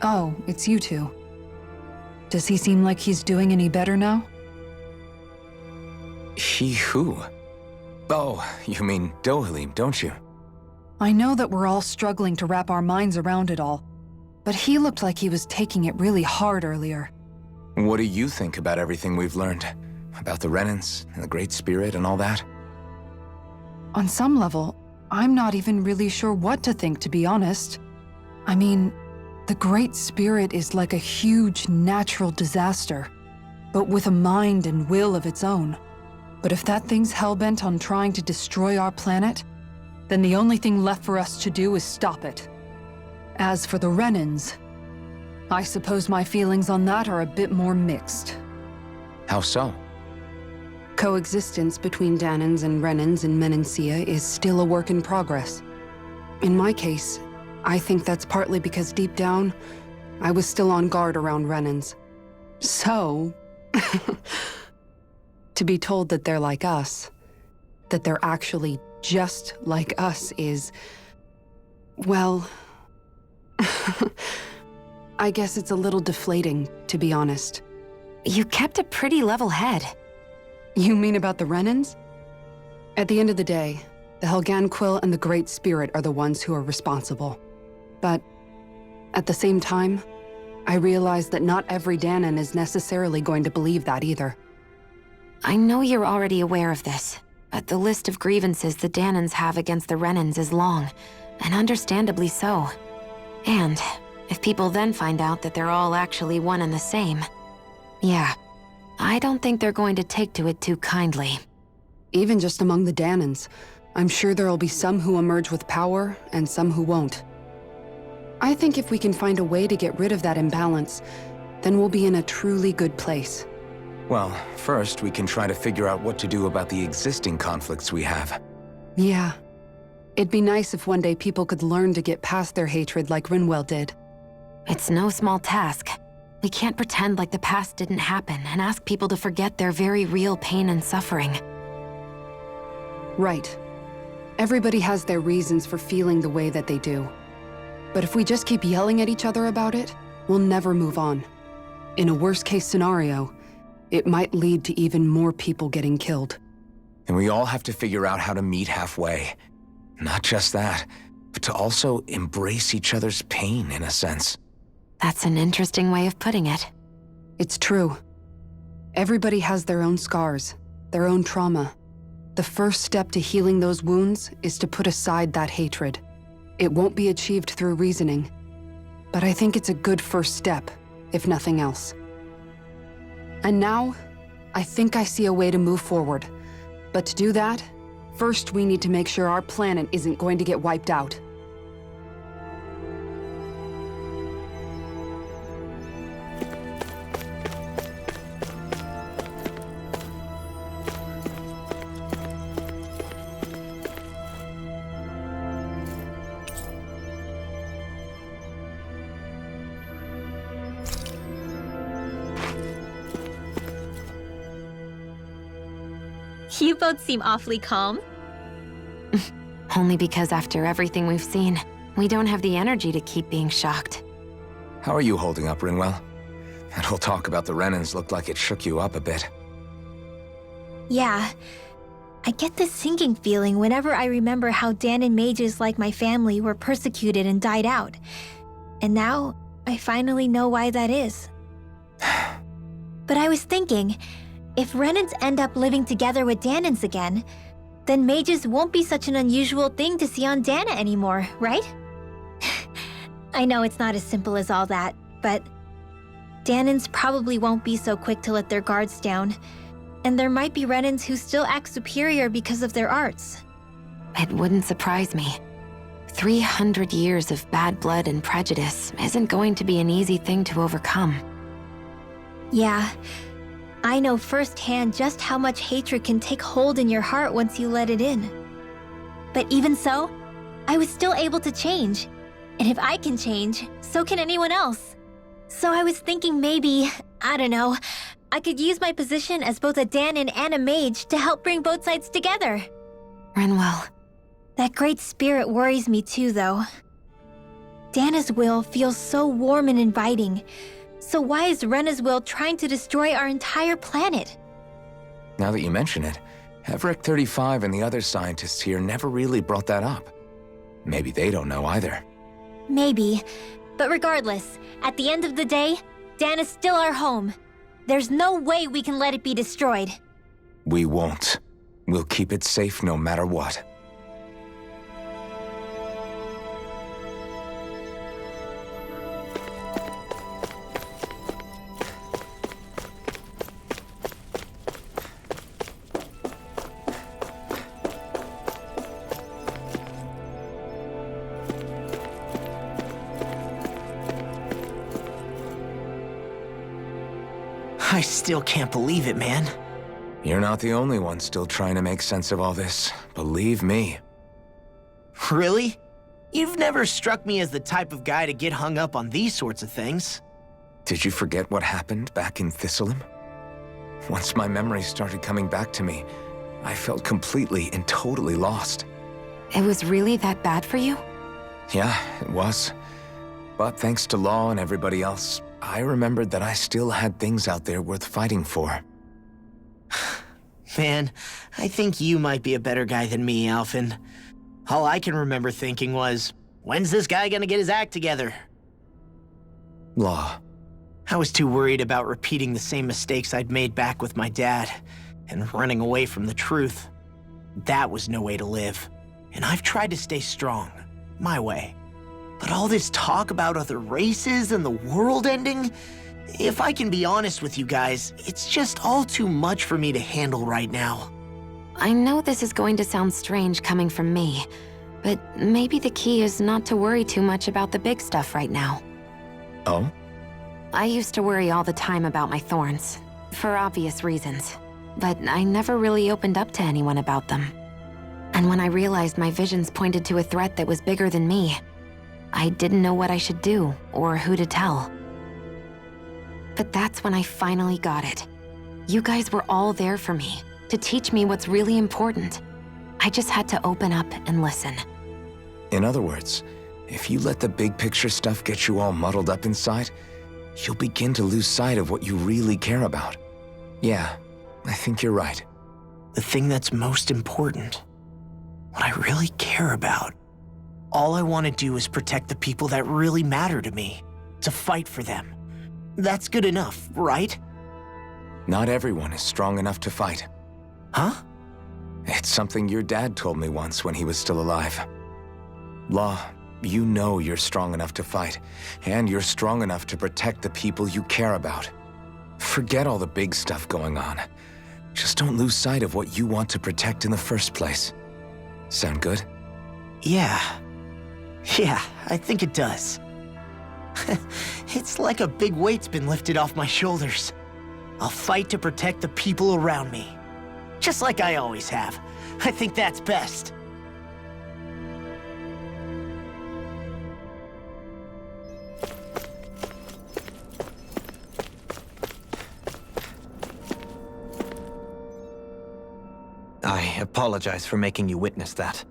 Oh, it's you two. Does he seem like he's doing any better now? He who? Oh, you mean Dohalim, don't you? I know that we're all struggling to wrap our minds around it all, but he looked like he was taking it really hard earlier. What do you think about everything we've learned? About the Renans and the Great Spirit and all that? On some level, I'm not even really sure what to think, to be honest. I mean, the Great Spirit is like a huge natural disaster, but with a mind and will of its own. But if that thing's hellbent on trying to destroy our planet, then the only thing left for us to do is stop it. As for the Renans, I suppose my feelings on that are a bit more mixed. How so? Coexistence between Dahnans and Renans in Menancia is still a work in progress. In my case, I think that's partly because deep down, I was still on guard around Renans. So, to be told that they're like us, that they're actually just like us is, well, I guess it's a little deflating, to be honest. You kept a pretty level head. You mean about the Renans? At the end of the day, the Helganquil and the Great Spirit are the ones who are responsible. But at the same time, I realize that not every Dahnan is necessarily going to believe that either. I know you're already aware of this, but the list of grievances the Dahnans have against the Renans is long, and understandably so. And if people then find out that they're all actually one and the same, yeah, I don't think they're going to take to it too kindly. Even just among the Dahnans, I'm sure there'll be some who emerge with power and some who won't. I think if we can find a way to get rid of that imbalance, then we'll be in a truly good place. Well, first we can try to figure out what to do about the existing conflicts we have. Yeah. It'd be nice if one day people could learn to get past their hatred like Rinwell did. It's no small task. We can't pretend like the past didn't happen and ask people to forget their very real pain and suffering. Right. Everybody has their reasons for feeling the way that they do. But if we just keep yelling at each other about it, we'll never move on. In a worst-case scenario, it might lead to even more people getting killed. And we all have to figure out how to meet halfway. Not just that, but to also embrace each other's pain, in a sense. That's an interesting way of putting it. It's true. Everybody has their own scars, their own trauma. The first step to healing those wounds is to put aside that hatred. It won't be achieved through reasoning, but I think it's a good first step, if nothing else. And now, I think I see a way to move forward. But to do that, first we need to make sure our planet isn't going to get wiped out. You both seem awfully calm. Only because after everything we've seen, we don't have the energy to keep being shocked. How are you holding up, Rinwell? That whole talk about the Renans looked like it shook you up a bit. Yeah. I get this sinking feeling whenever I remember how Dahnan mages like my family were persecuted and died out. And now, I finally know why that is. But I was thinking, if Renans end up living together with Dahnans again, then mages won't be such an unusual thing to see on Dahna anymore, right? I know it's not as simple as all that, but Dahnans probably won't be so quick to let their guards down, and there might be Renans who still act superior because of their arts. It wouldn't surprise me. 300 years of bad blood and prejudice isn't going to be an easy thing to overcome. Yeah. I know firsthand just how much hatred can take hold in your heart once you let it in. But even so, I was still able to change. And if I can change, so can anyone else. So I was thinking maybe, I don't know, I could use my position as both a Dahnan and a mage to help bring both sides together. Rinwell. That great spirit worries me too, though. Dahna's will feels so warm and inviting. So why is Rena's will trying to destroy our entire planet? Now that you mention it, Everett 35 and the other scientists here never really brought that up. Maybe they don't know either. Maybe. But regardless, at the end of the day, Dahna's still our home. There's no way we can let it be destroyed. We won't. We'll keep it safe no matter what. I still can't believe it, man. You're not the only one still trying to make sense of all this. Believe me. Really? You've never struck me as the type of guy to get hung up on these sorts of things. Did you forget what happened back in Thistleum? Once my memories started coming back to me, I felt completely and totally lost. It was really that bad for you? Yeah, it was. But thanks to Law and everybody else, I remembered that I still had things out there worth fighting for. Man, I think you might be a better guy than me, Alphen. All I can remember thinking was, when's this guy gonna get his act together? Law. I was too worried about repeating the same mistakes I'd made back with my dad, and running away from the truth. That was no way to live. And I've tried to stay strong, my way. But all this talk about other races and the world ending, if I can be honest with you guys, it's just all too much for me to handle right now. I know this is going to sound strange coming from me, but maybe the key is not to worry too much about the big stuff right now. Oh? I used to worry all the time about my thorns, for obvious reasons, but I never really opened up to anyone about them. And when I realized my visions pointed to a threat that was bigger than me, I didn't know what I should do or who to tell. But that's when I finally got it. You guys were all there for me, to teach me what's really important. I just had to open up and listen. In other words, if you let the big picture stuff get you all muddled up inside, you'll begin to lose sight of what you really care about. Yeah, I think you're right. The thing that's most important, what I really care about. All I want to do is protect the people that really matter to me, to fight for them. That's good enough, right? Not everyone is strong enough to fight. Huh? It's something your dad told me once when he was still alive. Law, you know you're strong enough to fight, and you're strong enough to protect the people you care about. Forget all the big stuff going on. Just don't lose sight of what you want to protect in the first place. Sound good? Yeah. Yeah, I think it does. It's like a big weight's been lifted off my shoulders. I'll fight to protect the people around me. Just like I always have. I think that's best. I apologize for making you witness that.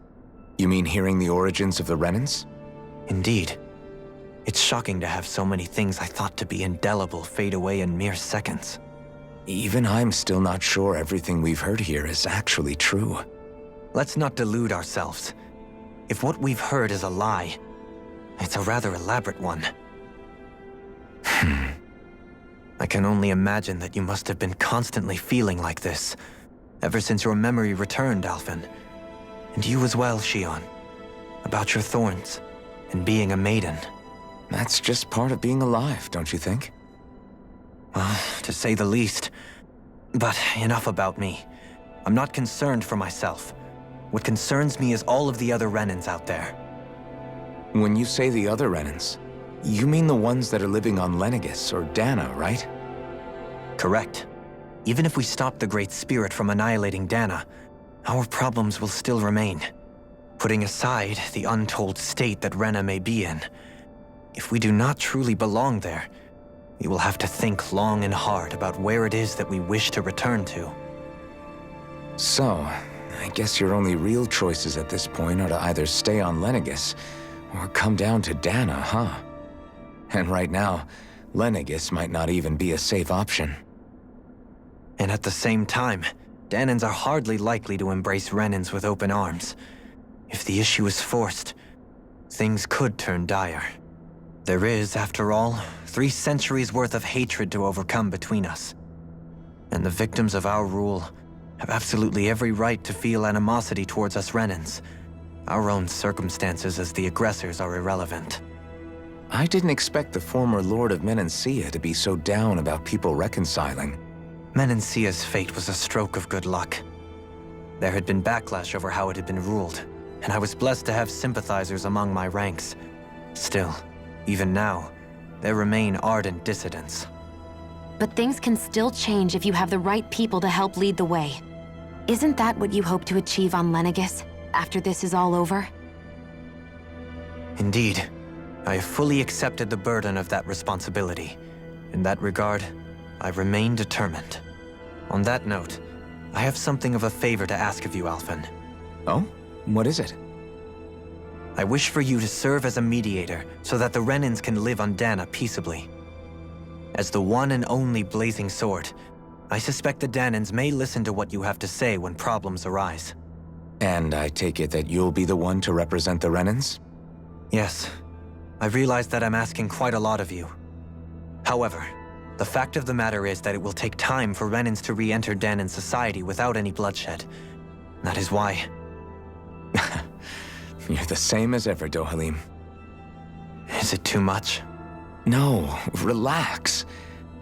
You mean hearing the origins of the Renans? Indeed. It's shocking to have so many things I thought to be indelible fade away in mere seconds. Even I'm still not sure everything we've heard here is actually true. Let's not delude ourselves. If what we've heard is a lie, it's a rather elaborate one. I can only imagine that you must have been constantly feeling like this, ever since your memory returned, Alphen. And you as well, Shionne. About your thorns, and being a maiden. That's just part of being alive, don't you think? Well, to say the least. But enough about me. I'm not concerned for myself. What concerns me is all of the other Renans out there. When you say the other Renans, you mean the ones that are living on Lenegis or Dana, right? Correct. Even if we stop the Great Spirit from annihilating Dana, our problems will still remain. Putting aside the untold state that Rena may be in, if we do not truly belong there, we will have to think long and hard about where it is that we wish to return to. So, I guess your only real choices at this point are to either stay on Lenegis or come down to Dana, huh? And right now, Lenegis might not even be a safe option. And at the same time, Danans are hardly likely to embrace Renans with open arms. If the issue is forced, things could turn dire. There is, after all, 3 centuries worth of hatred to overcome between us. And the victims of our rule have absolutely every right to feel animosity towards us Renans. Our own circumstances as the aggressors are irrelevant. I didn't expect the former Lord of Menancia to be so down about people reconciling. Menancia's fate was a stroke of good luck. There had been backlash over how it had been ruled, and I was blessed to have sympathizers among my ranks. Still, even now, there remain ardent dissidents. But things can still change if you have the right people to help lead the way. Isn't that what you hope to achieve on Lenegis, after this is all over? Indeed. I have fully accepted the burden of that responsibility. In that regard, I remain determined. On that note, I have something of a favor to ask of you, Alphen. Oh? What is it? I wish for you to serve as a mediator so that the Renans can live on Dana peaceably. As the one and only Blazing Sword, I suspect the Danans may listen to what you have to say when problems arise. And I take it that you'll be the one to represent the Renans? Yes. I realize that I'm asking quite a lot of you. However, the fact of the matter is that it will take time for Renans to re-enter Danan society without any bloodshed. That is why... You're the same as ever, Dohalim. Is it too much? No, relax.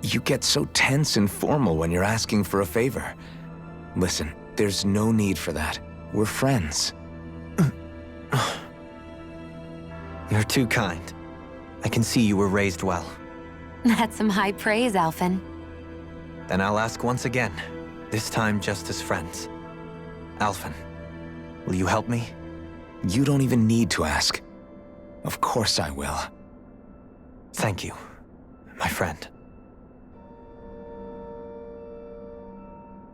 You get so tense and formal when you're asking for a favor. Listen, there's no need for that. We're friends. You're too kind. I can see you were raised well. That's some high praise, Alphen. Then I'll ask once again, this time just as friends. Alphen, will you help me? You don't even need to ask. Of course I will. Thank you, my friend.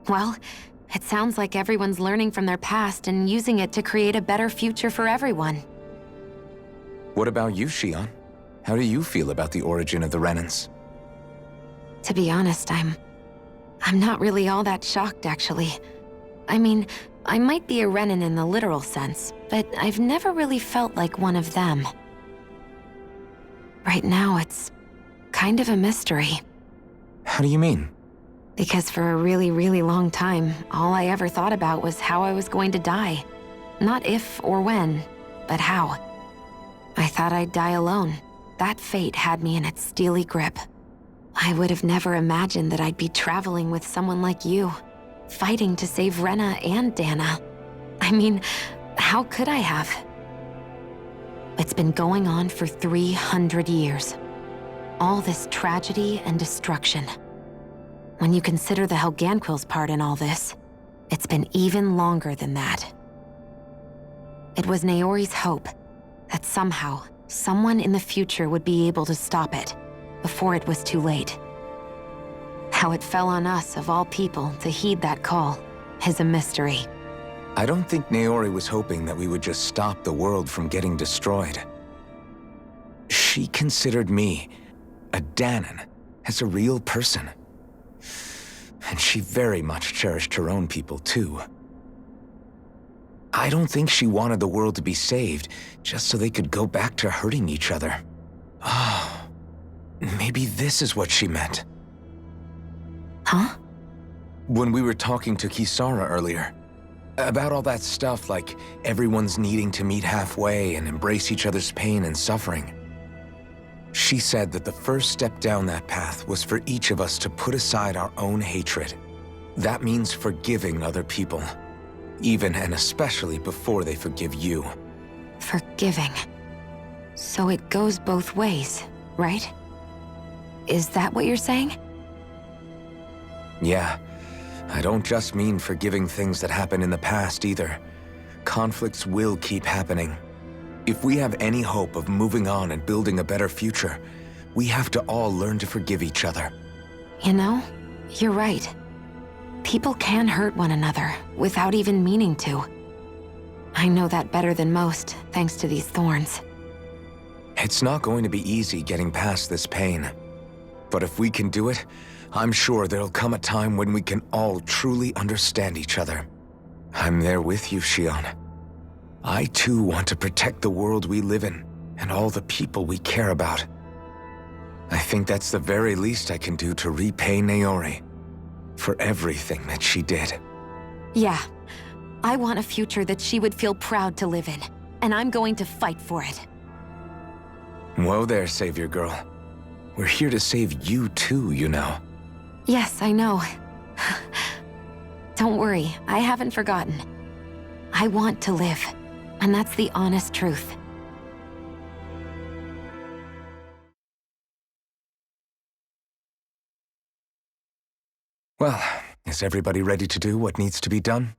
Well, it sounds like everyone's learning from their past and using it to create a better future for everyone. What about you, Shionne? How do you feel about the origin of the Renans? To be honest, I'm not really all that shocked, actually. I mean, I might be a Renan in the literal sense, but I've never really felt like one of them. Right now, it's kind of a mystery. How do you mean? Because for a really, really long time, all I ever thought about was how I was going to die. Not if or when, but how. I thought I'd die alone. That fate had me in its steely grip. I would have never imagined that I'd be traveling with someone like you, fighting to save Rena and Dana. I mean, how could I have? It's been going on for 300 years. All this tragedy and destruction. When you consider the Helganquil's part in all this, it's been even longer than that. It was Naori's hope that somehow, someone in the future would be able to stop it before it was too late. How it fell on us, of all people, to heed that call is a mystery. I don't think Naori was hoping that we would just stop the world from getting destroyed. She considered me, a Dahnan, as a real person. And she very much cherished her own people, too. I don't think she wanted the world to be saved just so they could go back to hurting each other. Oh, maybe this is what she meant. Huh? When we were talking to Kisara earlier, about all that stuff like everyone's needing to meet halfway and embrace each other's pain and suffering. She said that the first step down that path was for each of us to put aside our own hatred. That means forgiving other people, even and especially before they forgive you. Forgiving. So it goes both ways, right? Is that what you're saying? Yeah. I don't just mean forgiving things that happened in the past either. Conflicts will keep happening. If we have any hope of moving on and building a better future, we have to all learn to forgive each other. You know, you're right. People can hurt one another without even meaning to. I know that better than most, thanks to these thorns. It's not going to be easy getting past this pain. But if we can do it, I'm sure there'll come a time when we can all truly understand each other. I'm there with you, Shion. I too want to protect the world we live in, and all the people we care about. I think that's the very least I can do to repay Naori for everything that she did. Yeah. I want a future that she would feel proud to live in, and I'm going to fight for it. Whoa there, Savior Girl. We're here to save you too, you know. Yes, I know. Don't worry, I haven't forgotten. I want to live, and that's the honest truth. Well, is everybody ready to do what needs to be done?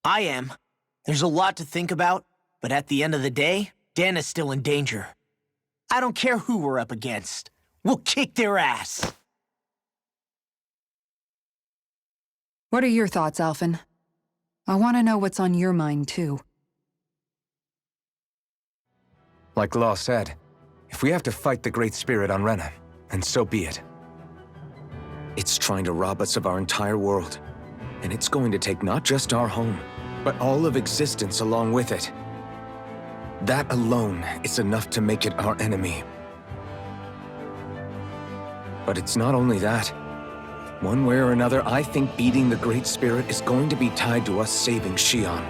I am. There's a lot to think about, but at the end of the day, Dana's still in danger. I don't care who we're up against. We'll kick their ass. What are your thoughts, Alphen? I want to know what's on your mind, too. Like Law said, if we have to fight the Great Spirit on Rena, then so be it. It's trying to rob us of our entire world, and it's going to take not just our home, but all of existence along with it. That alone is enough to make it our enemy. But it's not only that. One way or another, I think beating the Great Spirit is going to be tied to us saving Shion.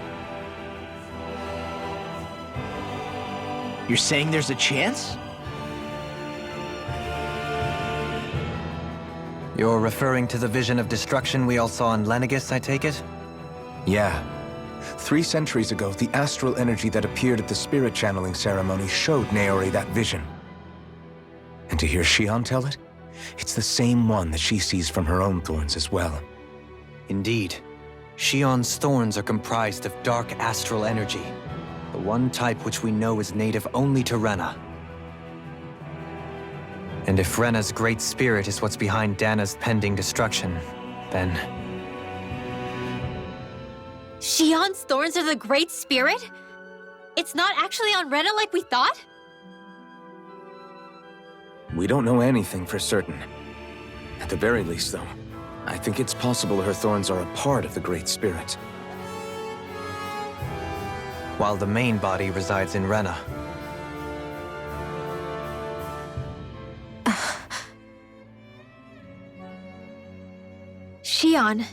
You're saying there's a chance? You're referring to the vision of destruction we all saw in Lenegis, I take it? Yeah. 3 centuries ago, the astral energy that appeared at the spirit channeling ceremony showed Naori that vision. And to hear Shion tell it, it's the same one that she sees from her own thorns as well. Indeed. Shion's thorns are comprised of dark astral energy, the one type which we know is native only to Rena. And if Rena's great spirit is what's behind Dana's pending destruction, then... Shion's thorns are the Great Spirit? It's not actually on Rena like we thought? We don't know anything for certain. At the very least, though, I think it's possible her thorns are a part of the Great Spirit. While the main body resides in Rena. Shion.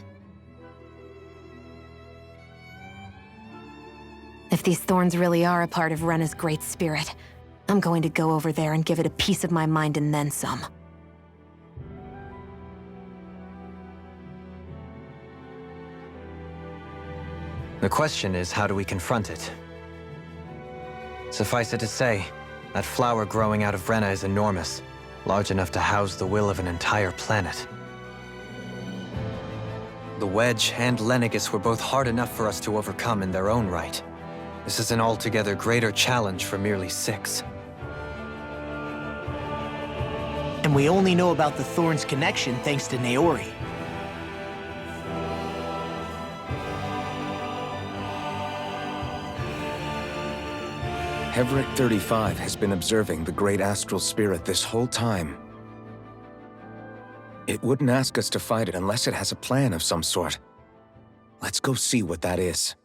If these thorns really are a part of Rena's great spirit, I'm going to go over there and give it a piece of my mind and then some. The question is, how do we confront it? Suffice it to say, that flower growing out of Rena is enormous, large enough to house the will of an entire planet. The Wedge and Lenegis were both hard enough for us to overcome in their own right. This is an altogether greater challenge for merely 6. And we only know about the Thorns' connection thanks to Naori. Heverick 35 has been observing the great astral spirit this whole time. It wouldn't ask us to fight it unless it has a plan of some sort. Let's go see what that is.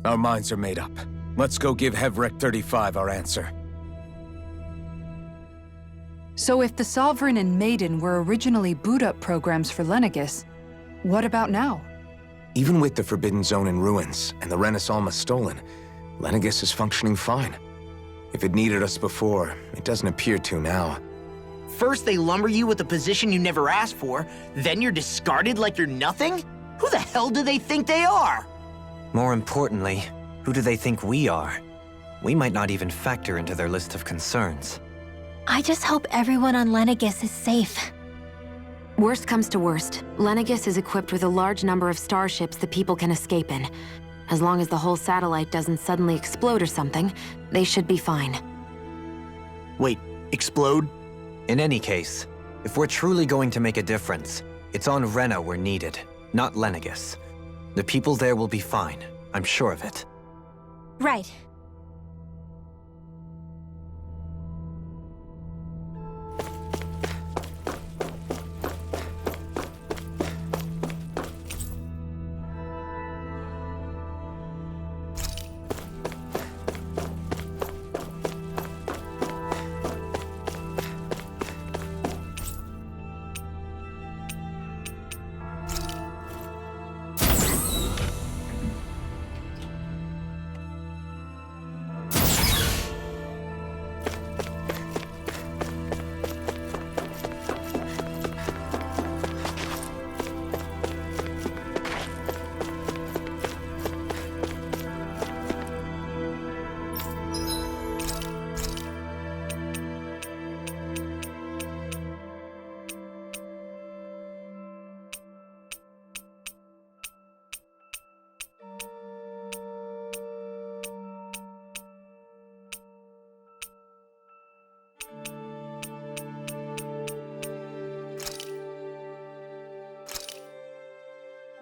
Our minds are made up. Let's go give Heverick 35 our answer. So if the Sovereign and Maiden were originally boot-up programs for Lenegis, what about now? Even with the Forbidden Zone in ruins and the Renis Alma stolen, Lenegis is functioning fine. If it needed us before, it doesn't appear to now. First they lumber you with a position you never asked for, then you're discarded like you're nothing? Who the hell do they think they are? More importantly, who do they think we are? We might not even factor into their list of concerns. I just hope everyone on Lenegis is safe. Worst comes to worst, Lenegis is equipped with a large number of starships that people can escape in. As long as the whole satellite doesn't suddenly explode or something, they should be fine. Wait, explode? In any case, if we're truly going to make a difference, it's on Rena we're needed, not Lenegis. The people there will be fine, I'm sure of it. Right.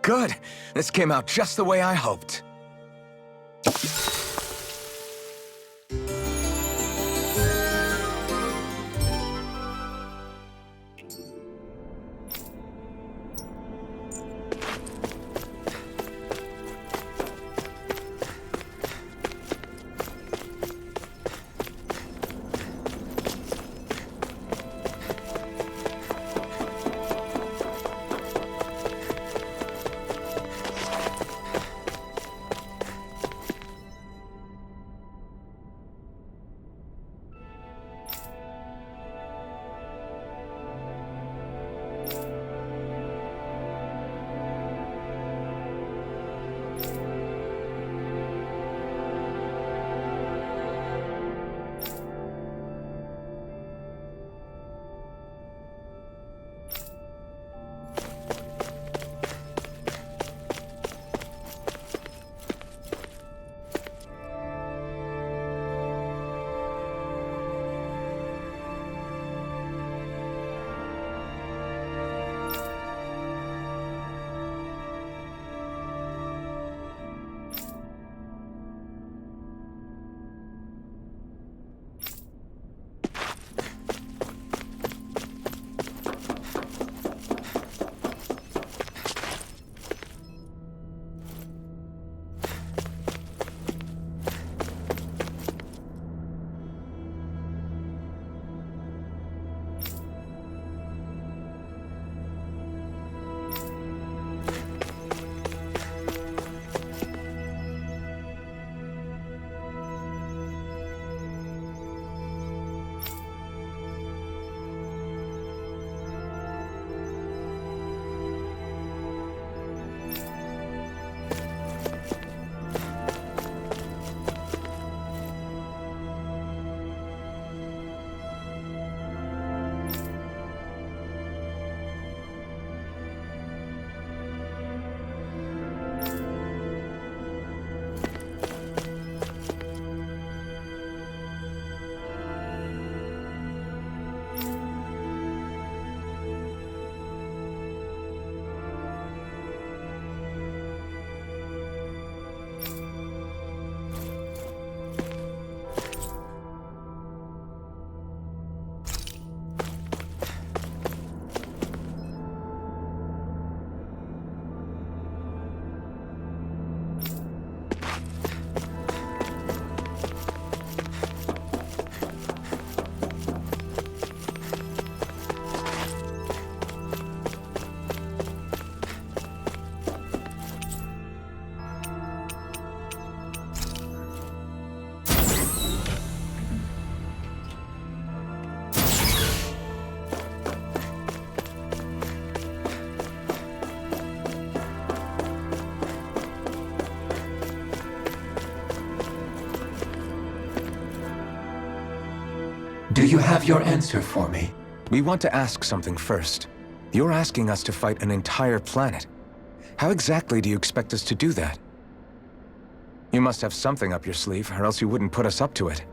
Good! This came out just the way I hoped. Do you have your answer for me? We want to ask something first. You're asking us to fight an entire planet. How exactly do you expect us to do that? You must have something up your sleeve, or else you wouldn't put us up to it.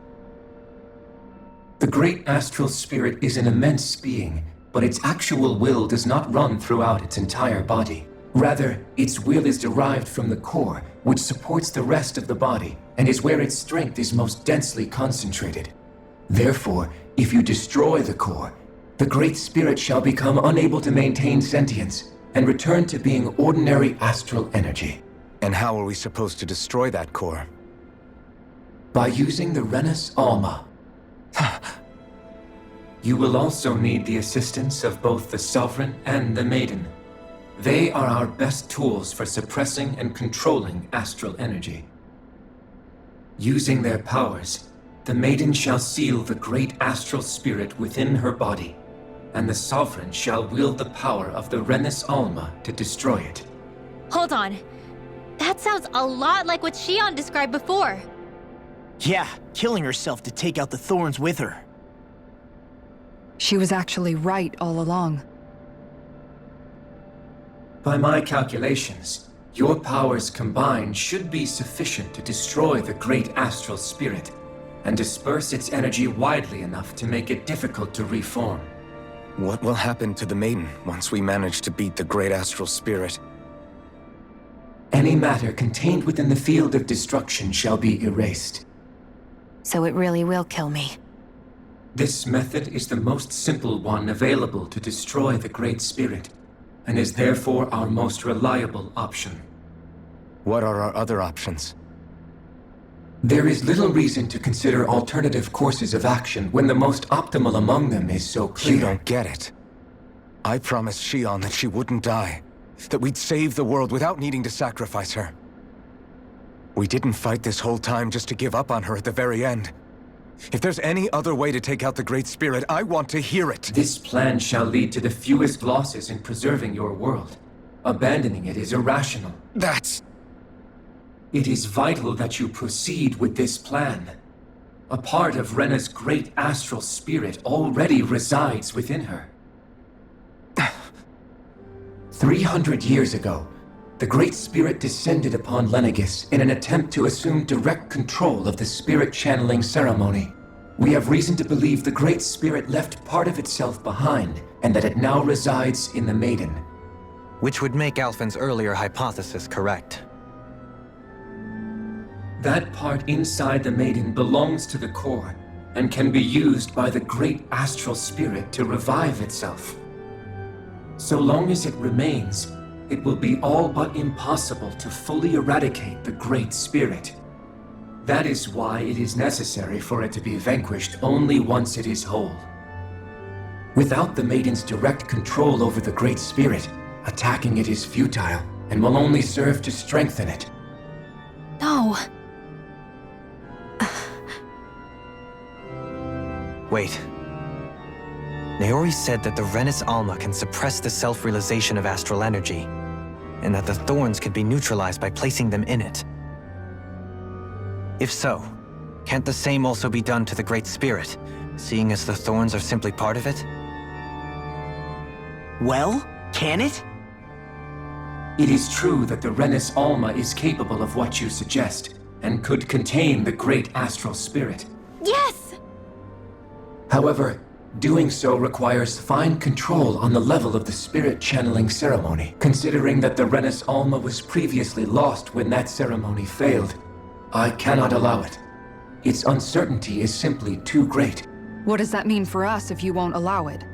The great astral spirit is an immense being, but its actual will does not run throughout its entire body. Rather, its will is derived from the core, which supports the rest of the body, and is where its strength is most densely concentrated. Therefore, if you destroy the core, the Great Spirit shall become unable to maintain sentience, and return to being ordinary astral energy. And how are we supposed to destroy that core? By using the Renus Alma. You will also need the assistance of both the Sovereign and the Maiden. They are our best tools for suppressing and controlling astral energy. Using their powers, the Maiden shall seal the great astral spirit within her body, and the Sovereign shall wield the power of the Renus Alma to destroy it. Hold on. That sounds a lot like what Shion described before. Yeah, killing herself to take out the thorns with her. She was actually right all along. By my calculations, your powers combined should be sufficient to destroy the great astral spirit, and disperse its energy widely enough to make it difficult to reform. What will happen to the Maiden once we manage to beat the great astral spirit? Any matter contained within the field of destruction shall be erased. So it really will kill me. This method is the most simple one available to destroy the Great Spirit, and is therefore our most reliable option. What are our other options? There is little reason to consider alternative courses of action when the most optimal among them is so clear. You don't get it. I promised Shion that she wouldn't die, that we'd save the world without needing to sacrifice her. We didn't fight this whole time just to give up on her at the very end. If there's any other way to take out the Great Spirit, I want to hear it. This plan shall lead to the fewest losses in preserving your world. Abandoning it is irrational. That's... It is vital that you proceed with this plan. A part of Rena's great astral spirit already resides within her. 300 years ago, the Great Spirit descended upon Lenegis in an attempt to assume direct control of the spirit channeling ceremony. We have reason to believe the Great Spirit left part of itself behind, and that it now resides in the Maiden. Which would make Alphen's earlier hypothesis correct. That part inside the Maiden belongs to the core, and can be used by the great astral spirit to revive itself. So long as it remains, it will be all but impossible to fully eradicate the Great Spirit. That is why it is necessary for it to be vanquished only once it is whole. Without the Maiden's direct control over the Great Spirit, attacking it is futile, and will only serve to strengthen it. No. Wait. Naori said that the Renus Alma can suppress the self-realization of astral energy, and that the thorns can be neutralized by placing them in it. If so, can't the same also be done to the Great Spirit, seeing as the thorns are simply part of it? Well, can it? It is true that the Renus Alma is capable of what you suggest, and could contain the great astral spirit. Yes! However, doing so requires fine control on the level of the spirit channeling ceremony, considering that the Renus Alma was previously lost when that ceremony failed. I cannot allow it. Its uncertainty is simply too great. What does that mean for us if you won't allow it?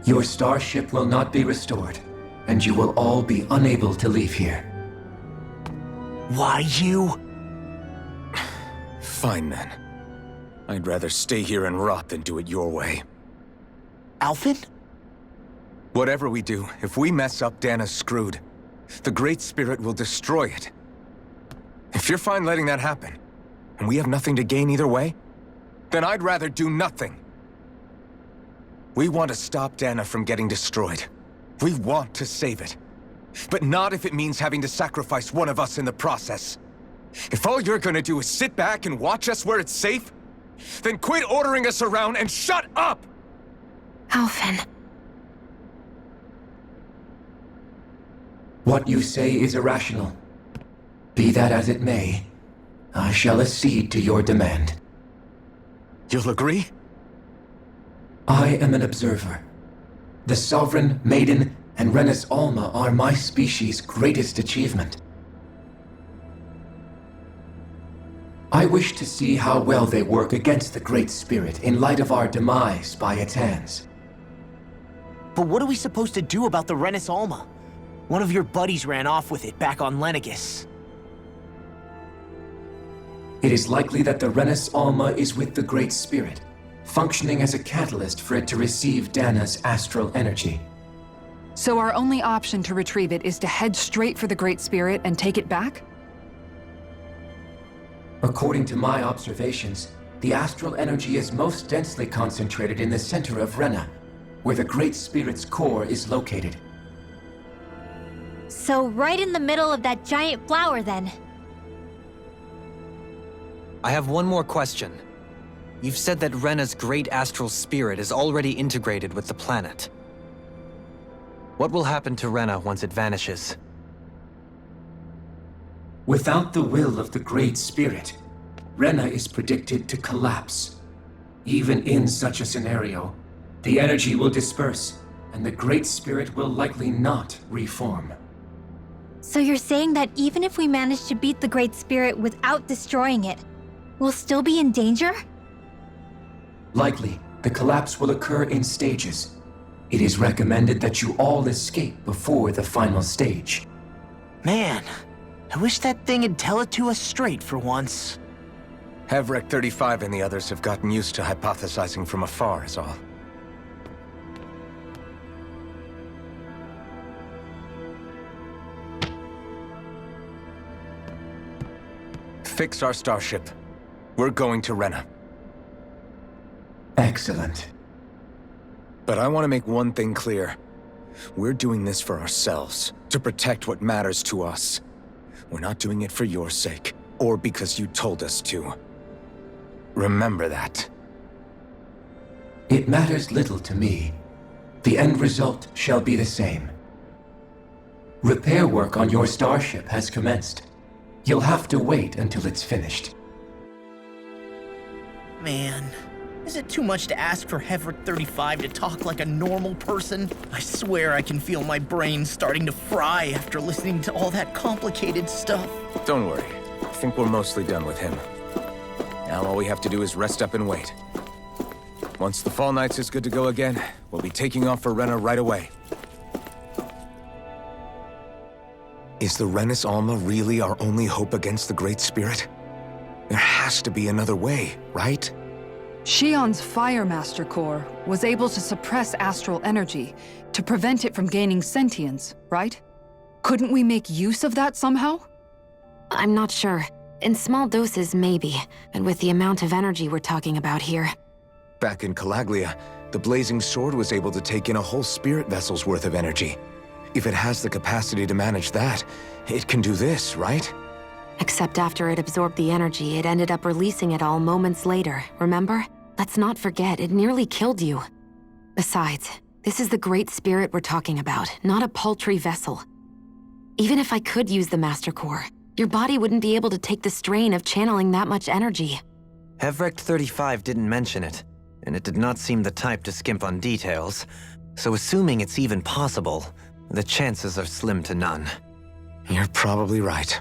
Your starship will not be restored, and you will all be unable to leave here. Why you? Fine then. I'd rather stay here and rot than do it your way. Alphen? Whatever we do, if we mess up, Dana's screwed. The Great Spirit will destroy it. If you're fine letting that happen, and we have nothing to gain either way, then I'd rather do nothing. We want to stop Dana from getting destroyed. We want to save it. But not if it means having to sacrifice one of us in the process. If all you're gonna do is sit back and watch us where it's safe, Then quit ordering us around and shut up! Alphen. What you say is irrational. Be that as it may, I shall accede to your demand. You'll agree? I am an observer. The Sovereign, Maiden, and Renis Alma are my species' greatest achievement. I wish to see how well they work against the Great Spirit in light of our demise by its hands. But what are we supposed to do about the Renis Alma? One of your buddies ran off with it back on Lenegus. It is likely that the Renis Alma is with the Great Spirit, functioning as a catalyst for it to receive Dana's astral energy. So our only option to retrieve it is to head straight for the Great Spirit and take it back? According to my observations, the astral energy is most densely concentrated in the center of Rena, where the Great Spirit's core is located. So right in the middle of that giant flower, then. I have one more question. You've said that Rena's great astral spirit is already integrated with the planet. What will happen to Rena once it vanishes? Without the will of the Great Spirit, Rena is predicted to collapse. Even in such a scenario, the energy will disperse, and the Great Spirit will likely not reform. So you're saying that even if we manage to beat the Great Spirit without destroying it, we'll still be in danger? Likely, the collapse will occur in stages. It is recommended that you all escape before the final stage. Man, I wish that thing would tell it to us straight for once. Hevrek 35 and the others have gotten used to hypothesizing from afar, is all. Fix our starship. We're going to Rena. Excellent. But I want to make one thing clear. We're doing this for ourselves, to protect what matters to us. We're not doing it for your sake, or because you told us to. Remember that. It matters little to me. The end result shall be the same. Repair work on your starship has commenced. You'll have to wait until it's finished. Man, is it too much to ask for Hevrek 35 to talk like a normal person? I swear I can feel my brain starting to fry after listening to all that complicated stuff. Don't worry. I think we're mostly done with him. Now all we have to do is rest up and wait. Once the Fall Knights is good to go again, we'll be taking off for Rena right away. Is the Renis Alma really our only hope against the Great Spirit? There has to be another way, right? Shion's Fire Master Core was able to suppress astral energy to prevent it from gaining sentience, right? Couldn't we make use of that somehow? I'm not sure. In small doses, maybe. But with the amount of energy we're talking about here. Back in Calaglia, the Blazing Sword was able to take in a whole spirit vessel's worth of energy. If it has the capacity to manage that, it can do this, right? Except after it absorbed the energy, it ended up releasing it all moments later, remember? Let's not forget, it nearly killed you. Besides, this is the Great Spirit we're talking about, not a paltry vessel. Even if I could use the Master Core, your body wouldn't be able to take the strain of channeling that much energy. Hevrek 35 didn't mention it, and it did not seem the type to skimp on details, so assuming it's even possible, the chances are slim to none. You're probably right.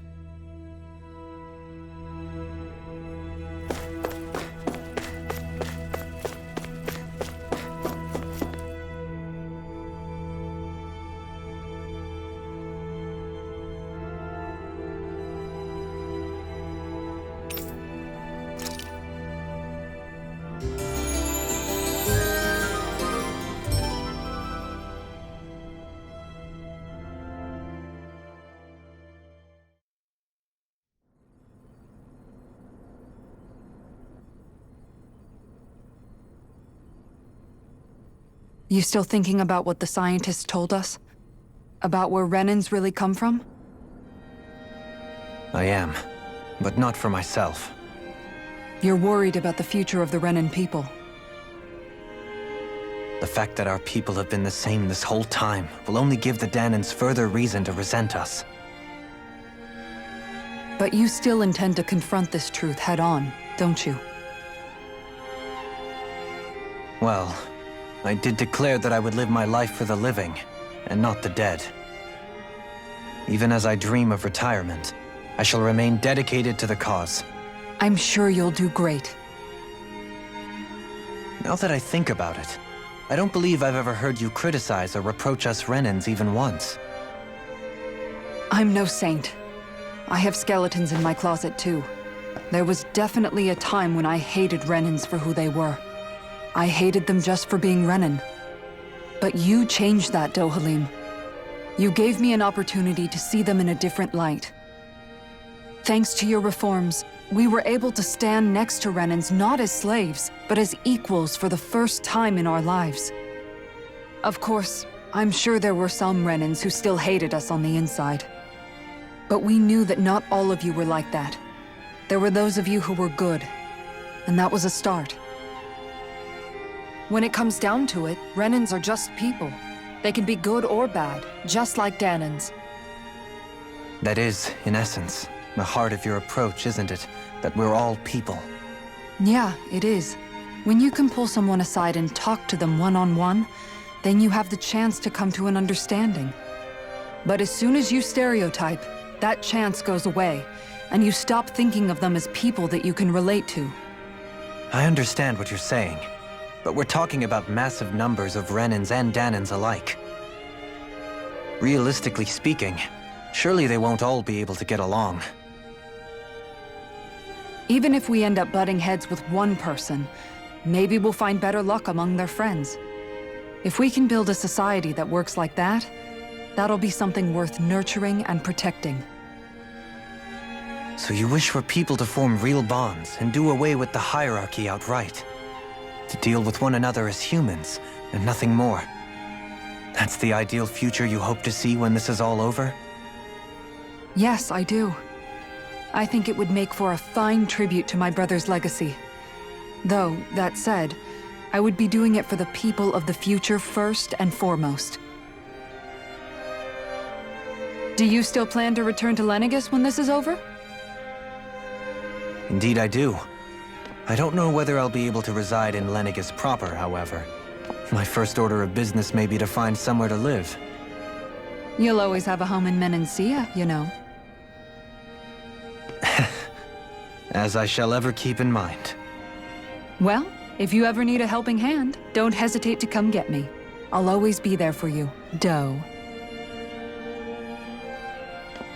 You still thinking about what the scientists told us? About where Renans really come from? I am, but not for myself. You're worried about the future of the Renan people. The fact that our people have been the same this whole time will only give the Danans further reason to resent us. But you still intend to confront this truth head-on, don't you? Well, I did declare that I would live my life for the living, and not the dead. Even as I dream of retirement, I shall remain dedicated to the cause. I'm sure you'll do great. Now that I think about it, I don't believe I've ever heard you criticize or reproach us Renans even once. I'm no saint. I have skeletons in my closet too. There was definitely a time when I hated Renans for who they were. I hated them just for being Renan. But you changed that, Dohalim. You gave me an opportunity to see them in a different light. Thanks to your reforms, we were able to stand next to Renans not as slaves, but as equals for the first time in our lives. Of course, I'm sure there were some Renans who still hated us on the inside. But we knew that not all of you were like that. There were those of you who were good, and that was a start. When it comes down to it, Renans are just people. They can be good or bad, just like Danans. That is, in essence, the heart of your approach, isn't it? That we're all people. Yeah, it is. When you can pull someone aside and talk to them one-on-one, then you have the chance to come to an understanding. But as soon as you stereotype, that chance goes away, and you stop thinking of them as people that you can relate to. I understand what you're saying, but we're talking about massive numbers of Renans and Danans alike. Realistically speaking, surely they won't all be able to get along. Even if we end up butting heads with one person, maybe we'll find better luck among their friends. If we can build a society that works like that, that'll be something worth nurturing and protecting. So you wish for people to form real bonds and do away with the hierarchy outright? To deal with one another as humans, and nothing more? That's the ideal future you hope to see when this is all over? Yes, I do. I think it would make for a fine tribute to my brother's legacy. Though, that said, I would be doing it for the people of the future first and foremost. Do you still plan to return to Lenegis when this is over? Indeed I do. I don't know whether I'll be able to reside in Lenegis proper, however. My first order of business may be to find somewhere to live. You'll always have a home in Menancia, you know. As I shall ever keep in mind. Well, if you ever need a helping hand, don't hesitate to come get me. I'll always be there for you, Doe.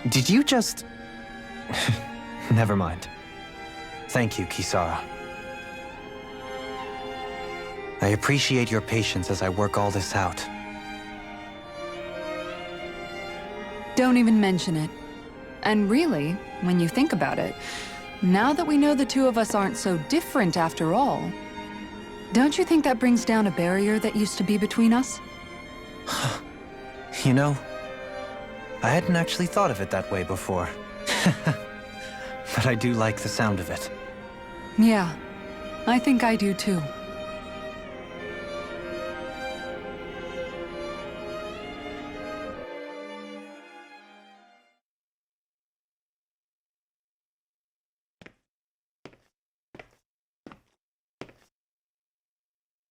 Did you just... Never mind. Thank you, Kisara. I appreciate your patience as I work all this out. Don't even mention it. And really, when you think about it, now that we know the two of us aren't so different after all, don't you think that brings down a barrier that used to be between us? You know, I hadn't actually thought of it that way before. But I do like the sound of it. Yeah, I think I do too.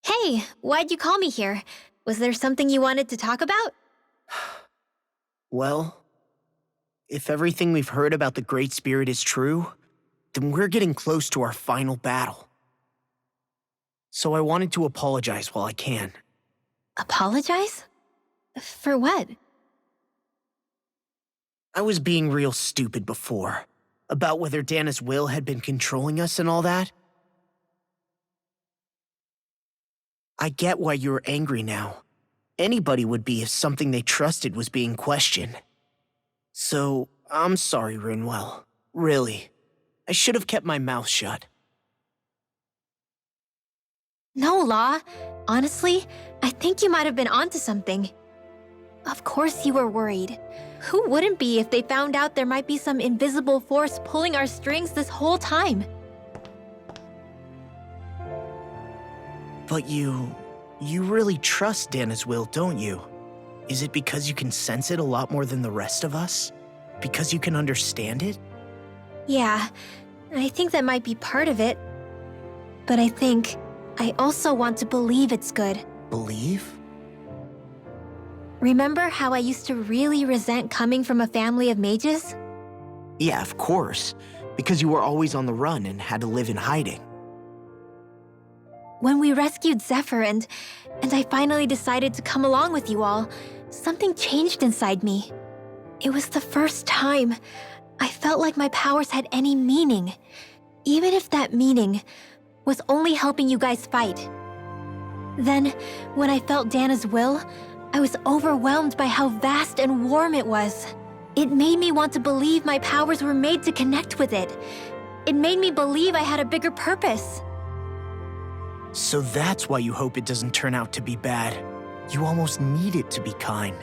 Hey, why'd you call me here? Was there something you wanted to talk about? Well, if everything we've heard about the Great Spirit is true, then we're getting close to our final battle. So I wanted to apologize while I can. Apologize? For what? I was being real stupid before, about whether Dana's will had been controlling us and all that. I get why you're angry now. Anybody would be if something they trusted was being questioned. So, I'm sorry, Rinwell. Really. I should have kept my mouth shut. No, Law. Honestly, I think you might have been onto something. Of course you were worried. Who wouldn't be if they found out there might be some invisible force pulling our strings this whole time? But you really trust Dana's will, don't you? Is it because you can sense it a lot more than the rest of us? Because you can understand it? Yeah, I think that might be part of it. But I think I also want to believe it's good. Believe? Remember how I used to really resent coming from a family of mages? Yeah, of course. Because you were always on the run and had to live in hiding. When we rescued Zephyr and I finally decided to come along with you all, something changed inside me. It was the first time I felt like my powers had any meaning, even if that meaning was only helping you guys fight. Then, when I felt Dana's will, I was overwhelmed by how vast and warm it was. It made me want to believe my powers were made to connect with it. It made me believe I had a bigger purpose. So that's why you hope it doesn't turn out to be bad. You almost need it to be kind.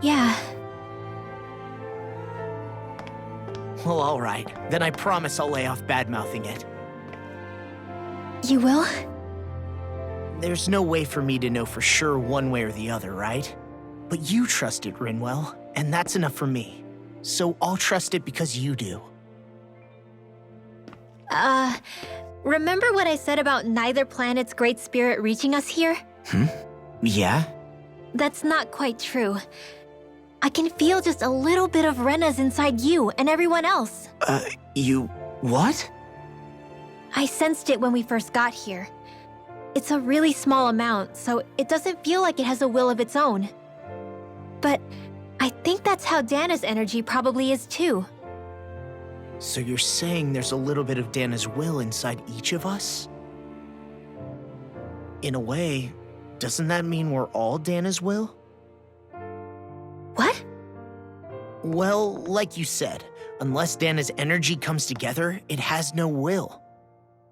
Yeah. Well, all right. Then I promise I'll lay off bad-mouthing it. You will? There's no way for me to know for sure one way or the other, right? But you trust it, Rinwell, and that's enough for me. So I'll trust it because you do. Remember what I said about neither planet's great spirit reaching us here? Yeah? That's not quite true. I can feel just a little bit of Rena's inside you and everyone else. You... what? I sensed it when we first got here. It's a really small amount, so it doesn't feel like it has a will of its own. But I think that's how Dana's energy probably is too. So you're saying there's a little bit of Dana's will inside each of us? In a way, doesn't that mean we're all Dana's will? What? Well, like you said, unless Dana's energy comes together, it has no will.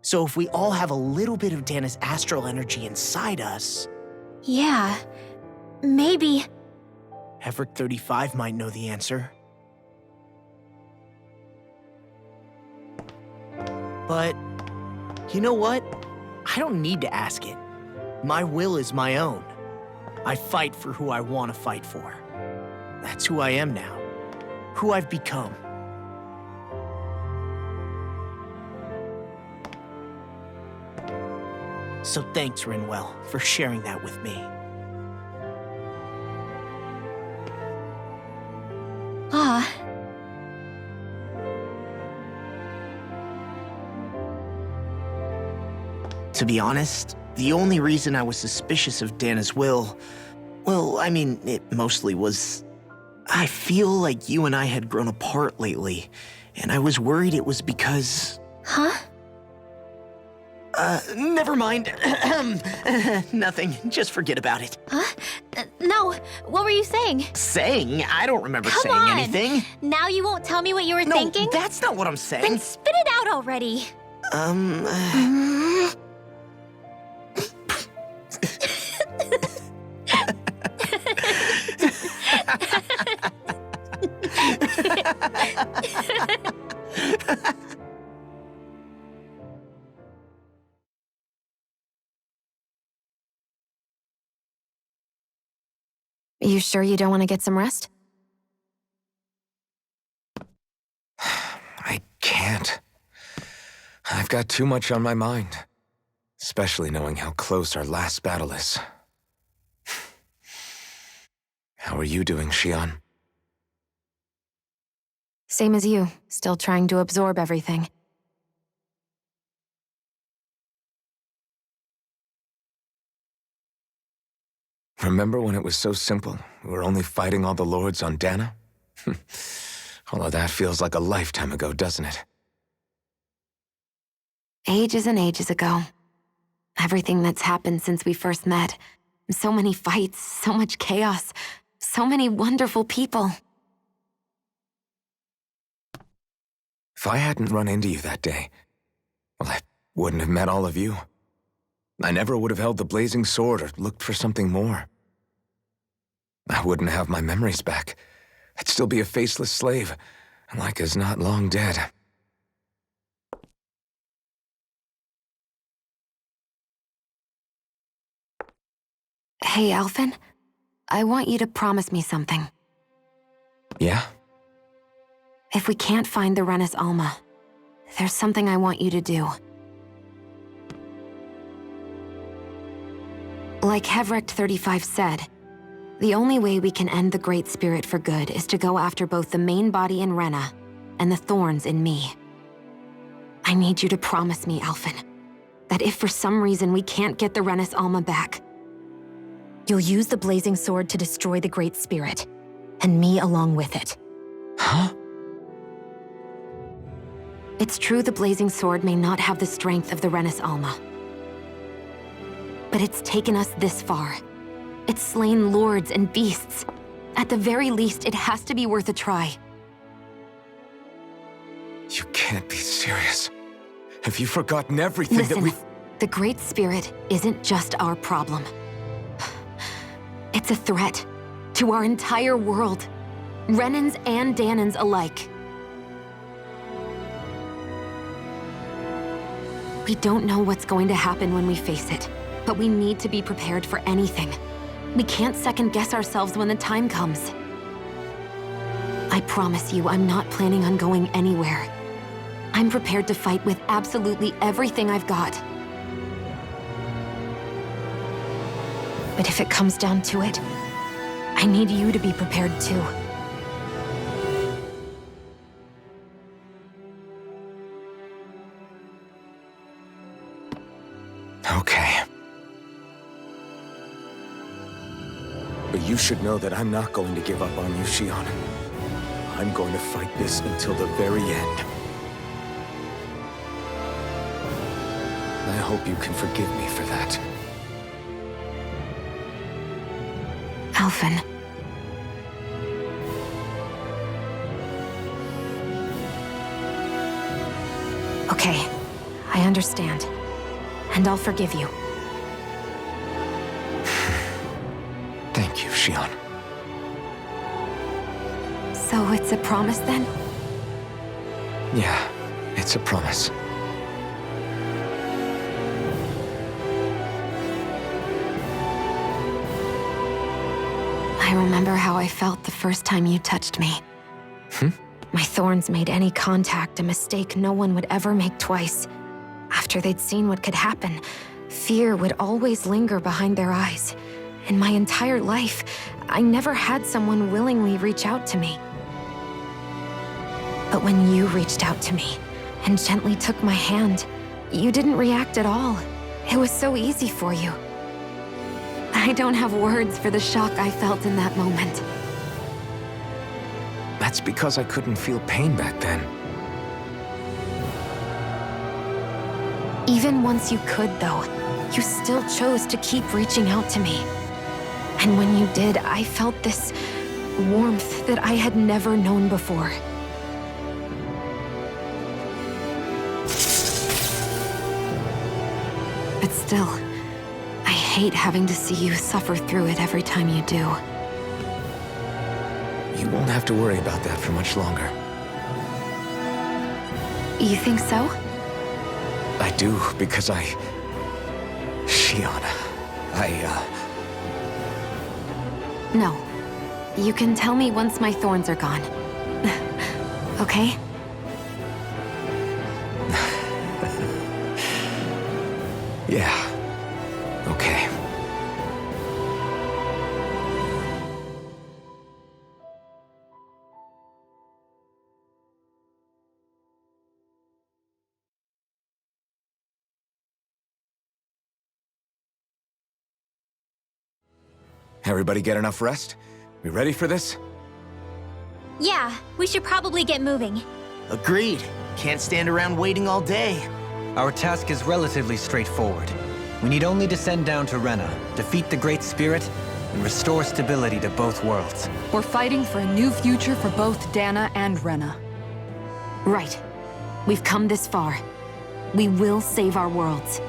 So if we all have a little bit of Dana's astral energy inside us... Yeah, maybe... Everett 35 might know the answer. But, you know what? I don't need to ask it. My will is my own. I fight for who I want to fight for. That's who I am now. Who I've become. So thanks, Rinwell, for sharing that with me. Ah. To be honest, the only reason I was suspicious of Dana's will, well, I mean, it mostly was... I feel like you and I had grown apart lately, and I was worried it was because... Huh? Never mind. Nothing. Just forget about it. Huh? No, what were you saying? Saying? I don't remember Come saying on. anything. Now you won't tell me what you were No, thinking? that's not what I'm saying. Then spit it out already. You sure you don't want to get some rest? I can't. I've got too much on my mind. Especially knowing how close our last battle is. How are you doing, Xion? Same as you, still trying to absorb everything. Remember when it was so simple? We were only fighting all the lords on Dana? All of that feels like a lifetime ago, doesn't it? Ages and ages ago. Everything that's happened since we first met. So many fights, so much chaos, so many wonderful people. If I hadn't run into you that day, well, I wouldn't have met all of you. I never would have held the blazing sword or looked for something more. I wouldn't have my memories back. I'd still be a faceless slave, like as not long dead. Hey, Alphen. I want you to promise me something. Yeah? If we can't find the Renis Alma, there's something I want you to do. Like Hevrecht 35 said, the only way we can end the Great Spirit for good is to go after both the main body in Rena and the thorns in me. I need you to promise me, Alphen, that if for some reason we can't get the Renis Alma back, you'll use the Blazing Sword to destroy the Great Spirit, and me along with it. Huh? It's true the Blazing Sword may not have the strength of the Renis Alma. But it's taken us this far. It's slain lords and beasts. At the very least, it has to be worth a try. You can't be serious. Have you forgotten everything Listen, that we've... the Great Spirit isn't just our problem. It's a threat to our entire world. Renans and Dahnans alike. We don't know what's going to happen when we face it, but we need to be prepared for anything. We can't second-guess ourselves when the time comes. I promise you, I'm not planning on going anywhere. I'm prepared to fight with absolutely everything I've got. But if it comes down to it, I need you to be prepared too. Okay. But you should know that I'm not going to give up on you, Shion. I'm going to fight this until the very end. I hope you can forgive me for that. Alphen. Okay, I understand. And I'll forgive you. Thank you, Shion. So it's a promise then? Yeah, it's a promise. I remember how I felt the first time you touched me. Hmm? My thorns made any contact a mistake no one would ever make twice. After they'd seen what could happen, fear would always linger behind their eyes. In my entire life, I never had someone willingly reach out to me. But when you reached out to me and gently took my hand, you didn't react at all. It was so easy for you. I don't have words for the shock I felt in that moment. That's because I couldn't feel pain back then. Even once you could, though, you still chose to keep reaching out to me. And when you did, I felt this warmth that I had never known before. But still, I hate having to see you suffer through it every time you do. You won't have to worry about that for much longer. You think so? I do, because Shion, No. You can tell me once my thorns are gone. Okay? Yeah. Okay. Everybody get enough rest? We ready for this? Yeah, we should probably get moving. Agreed. Can't stand around waiting all day. Our task is relatively straightforward. We need only descend down to Rena, defeat the Great Spirit, and restore stability to both worlds. We're fighting for a new future for both Dana and Rena. Right. We've come this far. We will save our worlds.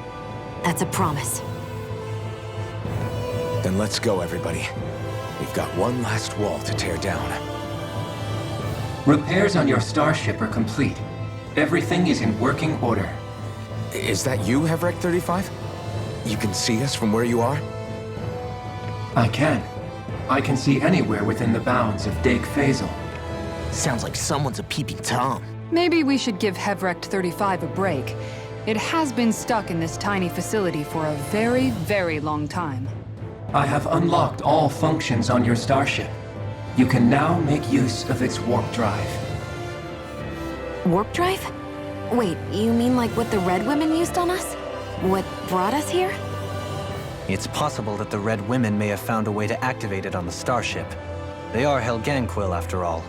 That's a promise. Then let's go, everybody. We've got one last wall to tear down. Repairs on your starship are complete. Everything is in working order. Is that you, Hevrecht 35? You can see us from where you are? I can. I can see anywhere within the bounds of Dake Faisal. Sounds like someone's a peeping Tom. Maybe we should give Hevrecht 35 a break. It has been stuck in this tiny facility for a very, very long time. I have unlocked all functions on your starship. You can now make use of its warp drive. Warp drive? Wait, you mean like what the Red Women used on us? What brought us here? It's possible that the Red Women may have found a way to activate it on the starship. They are Helganquil, after all.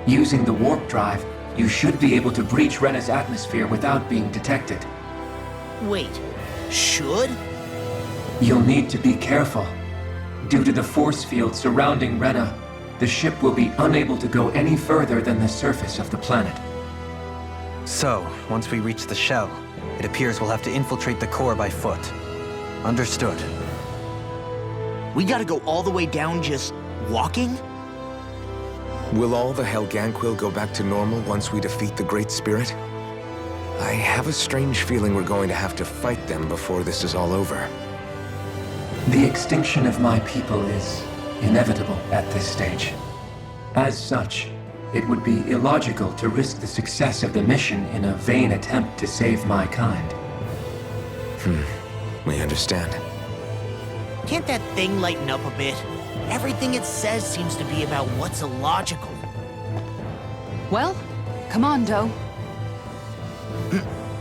Using the warp drive, you should be able to breach Rena's atmosphere without being detected. Wait, should? You'll need to be careful. Due to the force field surrounding Rena, the ship will be unable to go any further than the surface of the planet. So, once we reach the shell, it appears we'll have to infiltrate the core by foot. Understood. We gotta go all the way down just walking? Will all the Helganquil go back to normal once we defeat the Great Spirit? I have a strange feeling we're going to have to fight them before this is all over. The extinction of my people is inevitable at this stage. As such, it would be illogical to risk the success of the mission in a vain attempt to save my kind. We understand. Can't that thing lighten up a bit? Everything it says seems to be about what's illogical. Well, come on, Doe.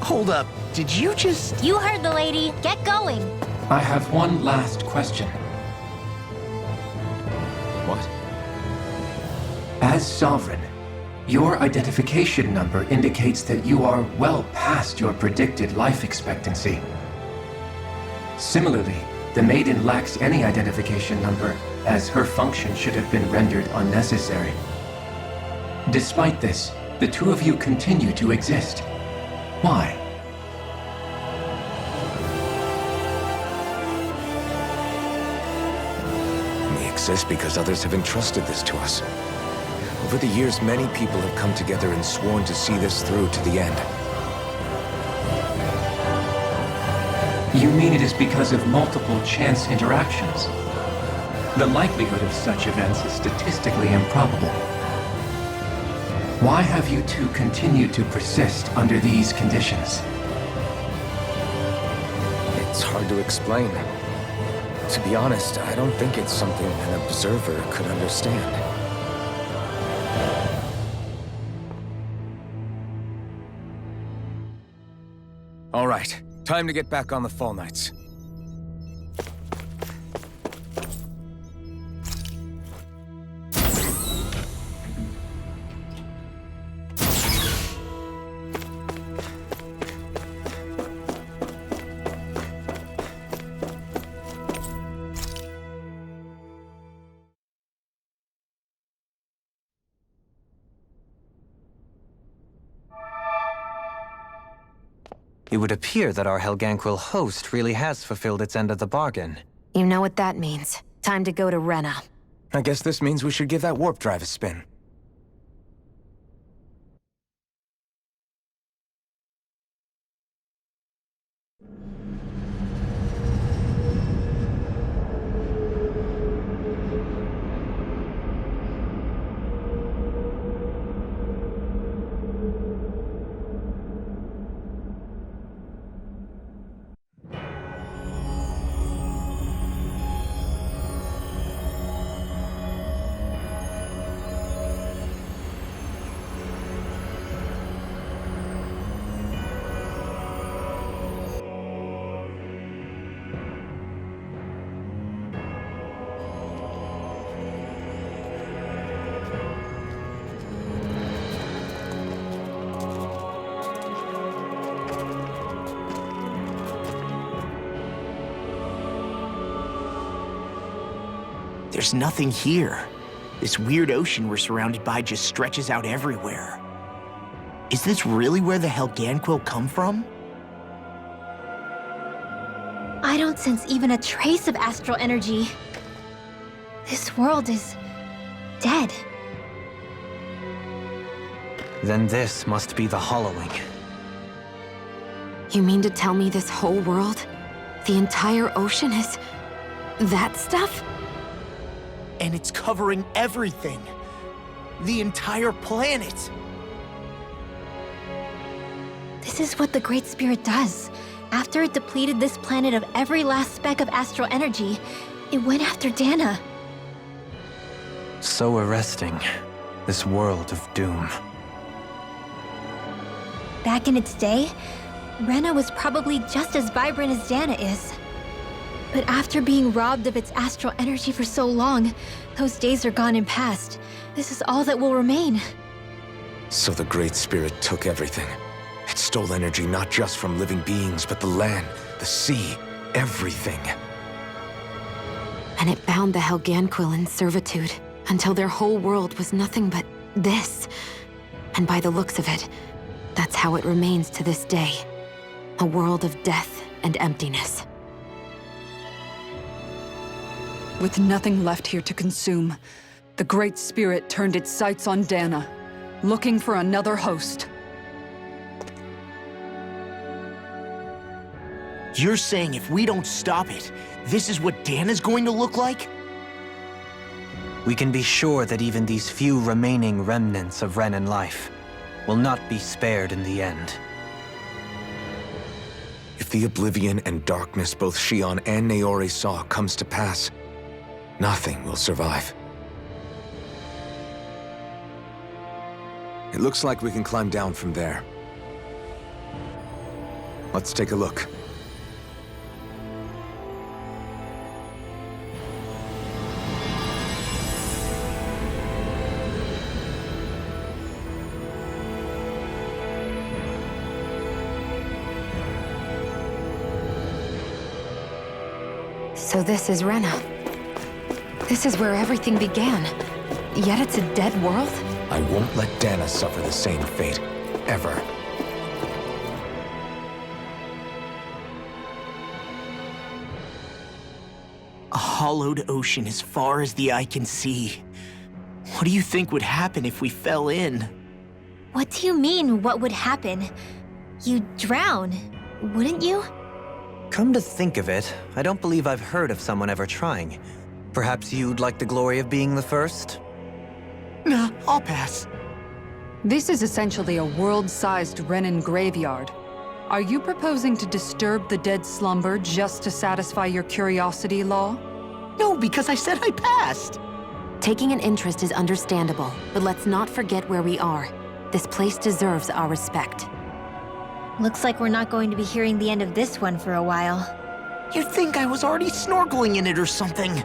Hold up, did you just... You heard the lady. Get going. I have one last question. What? As Sovereign, your identification number indicates that you are well past your predicted life expectancy. Similarly, the Maiden lacks any identification number, as her function should have been rendered unnecessary. Despite this, the two of you continue to exist. Why? We exist because others have entrusted this to us. Over the years, many people have come together and sworn to see this through to the end. You mean it is because of multiple chance interactions? The likelihood of such events is statistically improbable. Why have you two continued to persist under these conditions? It's hard to explain. To be honest, I don't think it's something an observer could understand. All right, time to get back on the Fall Knights. It would appear that our Helganquil host really has fulfilled its end of the bargain. You know what that means. Time to go to Rena. I guess this means we should give that warp drive a spin. There's nothing here. This weird ocean we're surrounded by just stretches out everywhere. Is this really where the Helganquil come from? I don't sense even a trace of astral energy. This world is dead. Then this must be the Hollowing. You mean to tell me this whole world, the entire ocean is That stuff? And it's covering everything. The entire planet. This is what the Great Spirit does. After it depleted this planet of every last speck of astral energy, it went after Dana. So arresting. This world of doom. Back in its day, Rena was probably just as vibrant as Dana is. But after being robbed of its astral energy for so long, those days are gone and past. This is all that will remain. So the Great Spirit took everything. It stole energy not just from living beings, but the land, the sea, everything. And it bound the Helganquil in servitude until their whole world was nothing but this. And by the looks of it, that's how it remains to this day. A world of death and emptiness. With nothing left here to consume, the Great Spirit turned its sights on Dana, looking for another host. You're saying if we don't stop it, this is what Dana's going to look like? We can be sure that even these few remaining remnants of Renan life will not be spared in the end. If the oblivion and darkness both Shion and Naori saw comes to pass, nothing will survive. It looks like we can climb down from there. Let's take a look. So this is Rena. This is where everything began. Yet it's a dead world? I won't let Dana suffer the same fate, ever. A hollowed ocean as far as the eye can see. What do you think would happen if we fell in? What do you mean, what would happen? You'd drown, wouldn't you? Come to think of it, I don't believe I've heard of someone ever trying. Perhaps you'd like the glory of being the first? Nah, I'll pass. This is essentially a world-sized Renan graveyard. Are you proposing to disturb the dead slumber just to satisfy your curiosity, Law? No, because I said I passed. Taking an interest is understandable, but let's not forget where we are. This place deserves our respect. Looks like we're not going to be hearing the end of this one for a while. You'd think I was already snorkeling in it or something.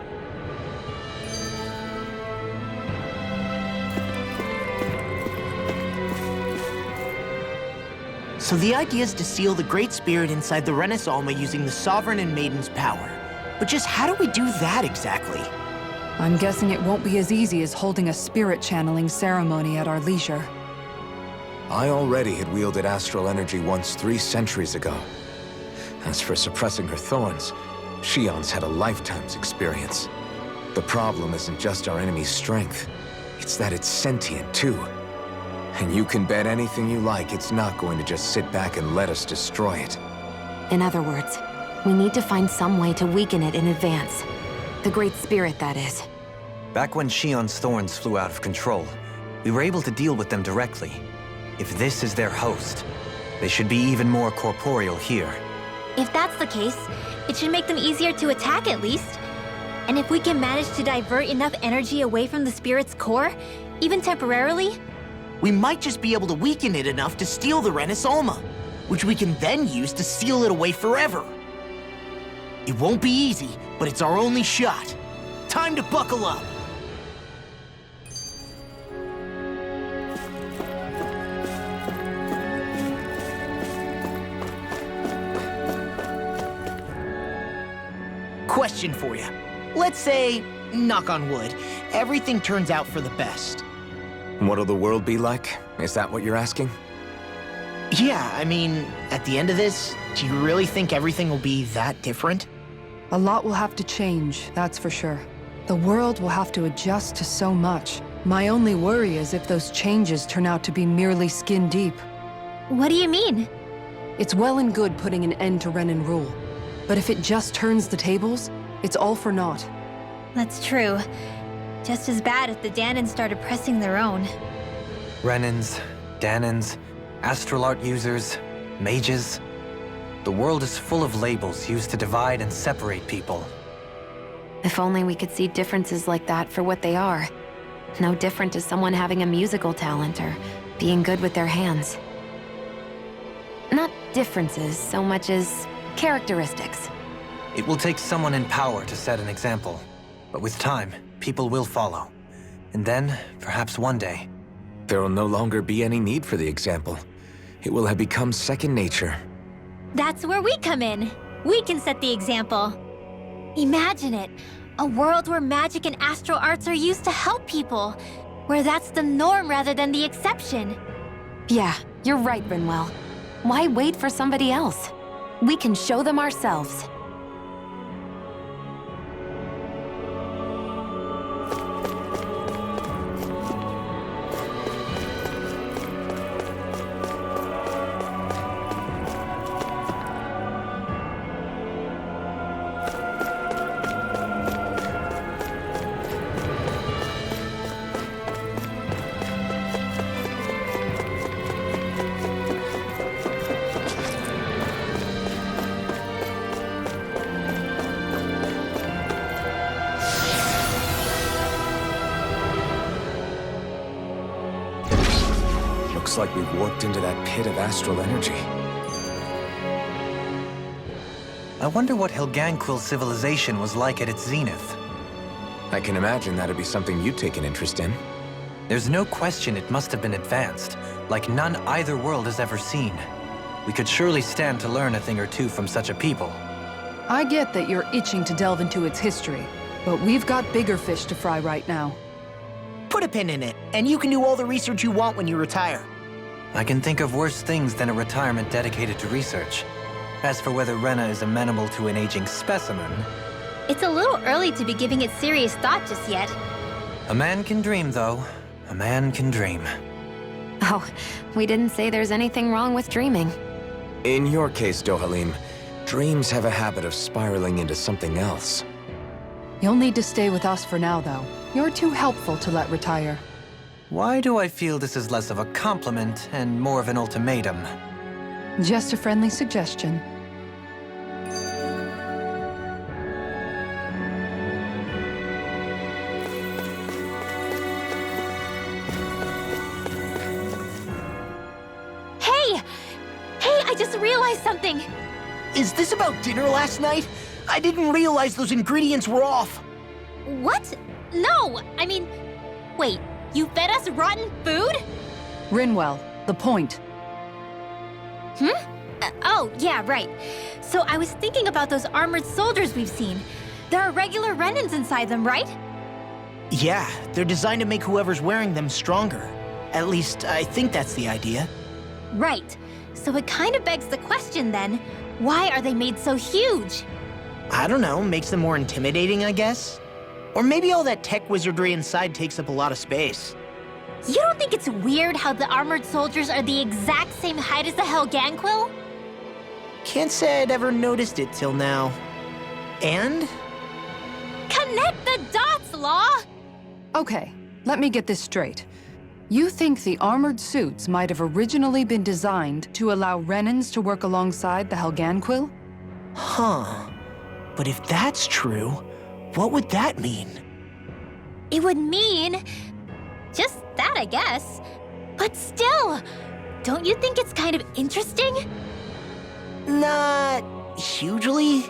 So the idea is to seal the Great Spirit inside the Renis Alma using the Sovereign and Maiden's power. But just how do we do that exactly? I'm guessing it won't be as easy as holding a spirit channeling ceremony at our leisure. I already had wielded astral energy once 3 centuries ago. As for suppressing her thorns, Shion's had a lifetime's experience. The problem isn't just our enemy's strength, it's that it's sentient too. And you can bet anything you like it's not going to just sit back and let us destroy it. In other words, we need to find some way to weaken it in advance. The Great Spirit, that is. Back when Shion's thorns flew out of control, we were able to deal with them directly. If this is their host, they should be even more corporeal here. If that's the case, it should make them easier to attack at least. And if we can manage to divert enough energy away from the spirit's core, even temporarily, We might just be able to weaken it enough to steal the Renis Alma, which we can then use to seal it away forever. It won't be easy, but it's our only shot. Time to buckle up. Question for you. Let's say, knock on wood, everything turns out for the best. What'll the world be like? Is that what you're asking? Yeah, I mean, at the end of this, do you really think everything will be that different? A lot will have to change, that's for sure. The world will have to adjust to so much. My only worry is if those changes turn out to be merely skin deep. what do you mean? It's well and good putting an end to Renan rule. But if it just turns the tables, It's all for naught. That's true. Just as bad if the Danans started pressing their own. Renans, Danans, astral art users, mages. The world is full of labels used to divide and separate people. If only we could see differences like that for what they are. No different to someone having a musical talent or being good with their hands. Not differences so much as characteristics. It will take someone in power to set an example. But with time, people will follow. And then, perhaps one day... There will no longer be any need for the example. It will have become second nature. That's where we come in. We can set the example. Imagine it. A world where magic and astral arts are used to help people. Where that's the norm rather than the exception. Yeah, you're right, Rinwell. Why wait for somebody else? We can show them ourselves. Looks like we've warped into that pit of astral energy. I wonder what Helganquil civilization was like at its zenith. I can imagine that'd be something you'd take an interest in. There's no question it must have been advanced, like none either world has ever seen. We could surely stand to learn a thing or two from such a people. I get that you're itching to delve into its history, but we've got bigger fish to fry right now. Put a pin in it, and you can do all the research you want when you retire. I can think of worse things than a retirement dedicated to research. As for whether Rena is amenable to an aging specimen... It's a little early to be giving it serious thought just yet. A man can dream, though. A man can dream. Oh, we didn't say there's anything wrong with dreaming. In your case, Dohalim, dreams have a habit of spiraling into something else. You'll need to stay with us for now, though. You're too helpful to let retire. Why do I feel this is less of a compliment and more of an ultimatum? Just a friendly suggestion. Hey! Hey, I just realized something! Is this about dinner last night? I didn't realize those ingredients were off. What? No! I mean, wait, you fed us rotten food? Rinwell, the point. Oh, yeah, right. So I was thinking about those armored soldiers we've seen. There are regular Renans inside them, right? Yeah, they're designed to make whoever's wearing them stronger. At least, I think that's the idea. Right. So it kind of begs the question then, why are they made so huge? I don't know, makes them more intimidating, I guess? Or maybe all that tech wizardry inside takes up a lot of space. You don't think it's weird how the armored soldiers are the exact same height as the Helganquil? Can't say I'd ever noticed it till now. And? Connect the dots, Law! Okay, let me get this straight. You think the armored suits might have originally been designed to allow Renans to work alongside the Helganquil? Huh. But if that's true, what would that mean? It would mean... just that, I guess. But still, don't you think it's kind of interesting? Not hugely.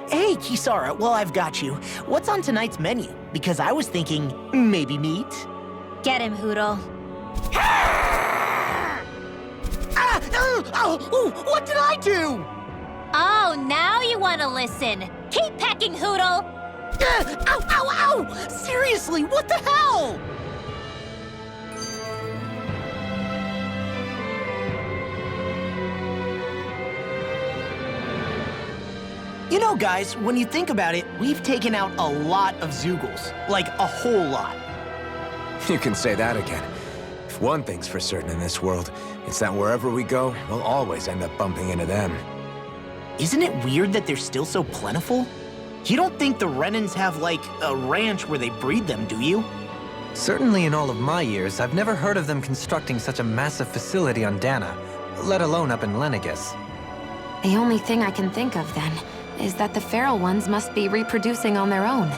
Hey, Kisara, well, I've got you. What's on tonight's menu? Because I was thinking maybe meat. Get him, Hootle. What did I do? Oh, now you want to listen. Keep pecking, Hootle! Ow! Seriously, what the hell? You know, guys, when you think about it, we've taken out a lot of Zeugles. Like, a whole lot. You can say that again. If one thing's for certain in this world, it's that wherever we go, we'll always end up bumping into them. Isn't it weird that they're still so plentiful? You don't think the Renans have, like, a ranch where they breed them, do you? Certainly in all of my years, I've never heard of them constructing such a massive facility on Dana, let alone up in Lenegis. The only thing I can think of, then, is that the feral ones must be reproducing on their own.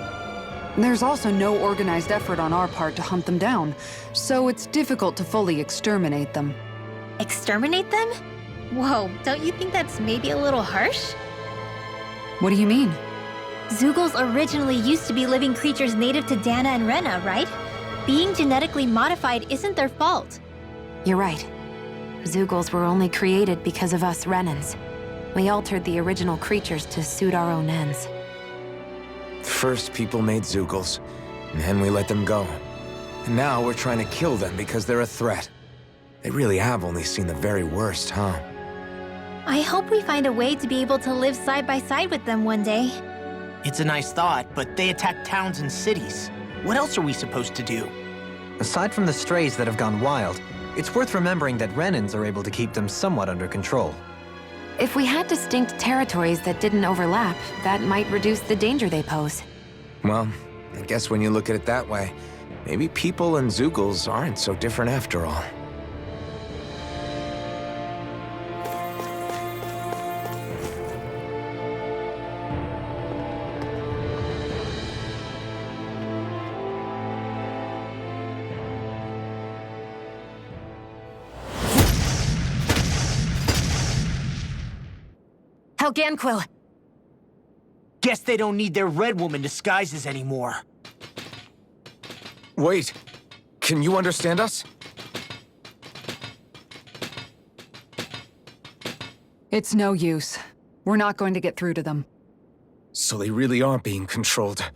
There's also no organized effort on our part to hunt them down, so it's difficult to fully exterminate them. Exterminate them? Whoa, don't you think that's maybe a little harsh? What do you mean? Zeugles originally used to be living creatures native to Dana and Rena, right? Being genetically modified isn't their fault. You're right. Zeugles were only created because of us Renans. We altered the original creatures to suit our own ends. First, people made Zeugles, and then we let them go. And now we're trying to kill them because they're a threat. They really have only seen the very worst, huh? I hope we find a way to be able to live side by side with them one day. It's a nice thought, but they attack towns and cities. What else are we supposed to do? Aside from the strays that have gone wild, it's worth remembering that Renans are able to keep them somewhat under control. If we had distinct territories that didn't overlap, that might reduce the danger they pose. Well, I guess when you look at it that way, maybe people and Zeugles aren't so different after all. Helganquil! Guess they don't need their Red Woman disguises anymore. Wait, can you understand us? It's no use. We're not going to get through to them. So they really are being controlled.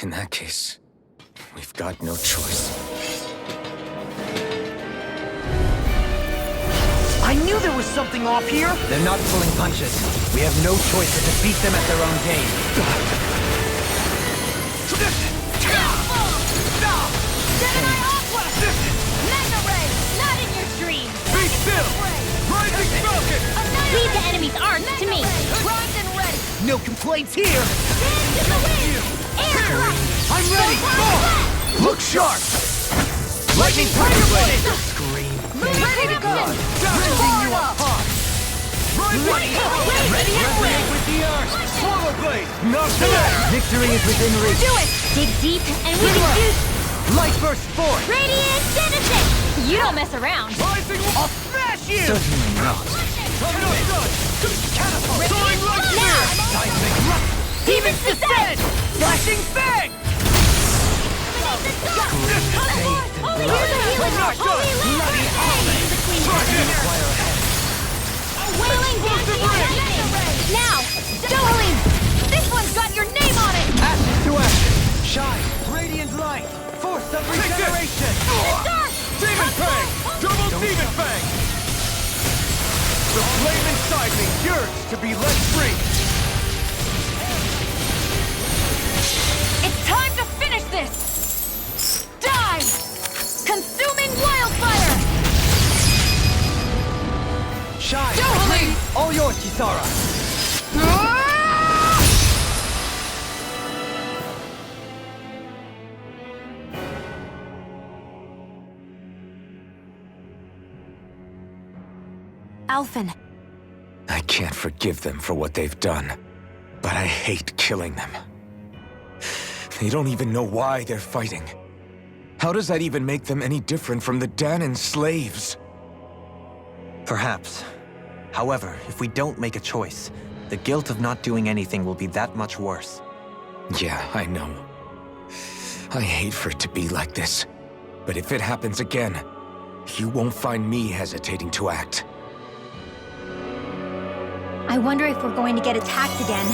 In that case, we've got no choice. I knew there was something off here! They're not pulling punches. We have no choice but to beat them at their own game. Gemini Aqua! Mega Ray! Not in your dreams! Be still! Rising Falcon! Leave the enemy's arms to me! Primed and ready! No complaints here! Hands in the wind! Air thrust! I'm ready! Look sharp! Lightning Tiger Blade! Scream. Ready to go! Ripping you apart! Radiant with the earth! Swallow Blade! Not today! Victory is within reach. Do it! Dig deep and we can do... Light Burst forth! Radiant Genesis! You don't mess around! Rising! I'll smash you! Certainly not. Catapult! Soaring Light Now! Seismic Rush! Demon's Descent! Flashing Fang! Holy Healing Heart! Holy Wailing Dancing! Now! Dohalim! This one's got your name on it! Ashes to ashes! Shine! Radiant light! Force of regeneration! Dark! Demon Fang! Double Demon Fang! The flame inside me yearns to be let free! It's time to finish this! Die! Consuming wildfire! Shine! Dohalim! All yours, Kisara! Alphen, I can't forgive them for what they've done, but I hate killing them. They don't even know why they're fighting. How does that even make them any different from the Danan slaves? Perhaps. However, if we don't make a choice, the guilt of not doing anything will be that much worse. Yeah, I know. I hate for it to be like this. But if it happens again, you won't find me hesitating to act. I wonder if we're going to get attacked again.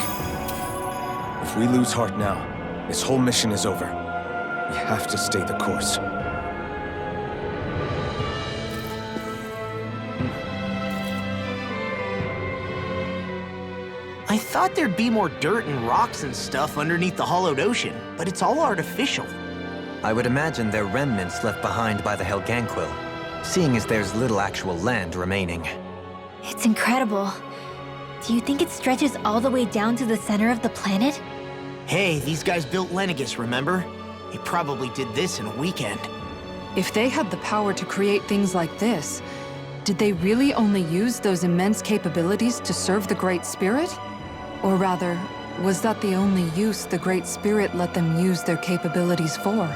If we lose heart now, this whole mission is over. We have to stay the course. I thought there'd be more dirt and rocks and stuff underneath the hollowed ocean, but it's all artificial. I would imagine they're remnants left behind by the Helganquil, seeing as there's little actual land remaining. It's incredible. Do you think it stretches all the way down to the center of the planet? Hey, these guys built Lenegus, remember? They probably did this in a weekend. If they had the power to create things like this, did they really only use those immense capabilities to serve the Great Spirit? Or rather, was that the only use the Great Spirit let them use their capabilities for?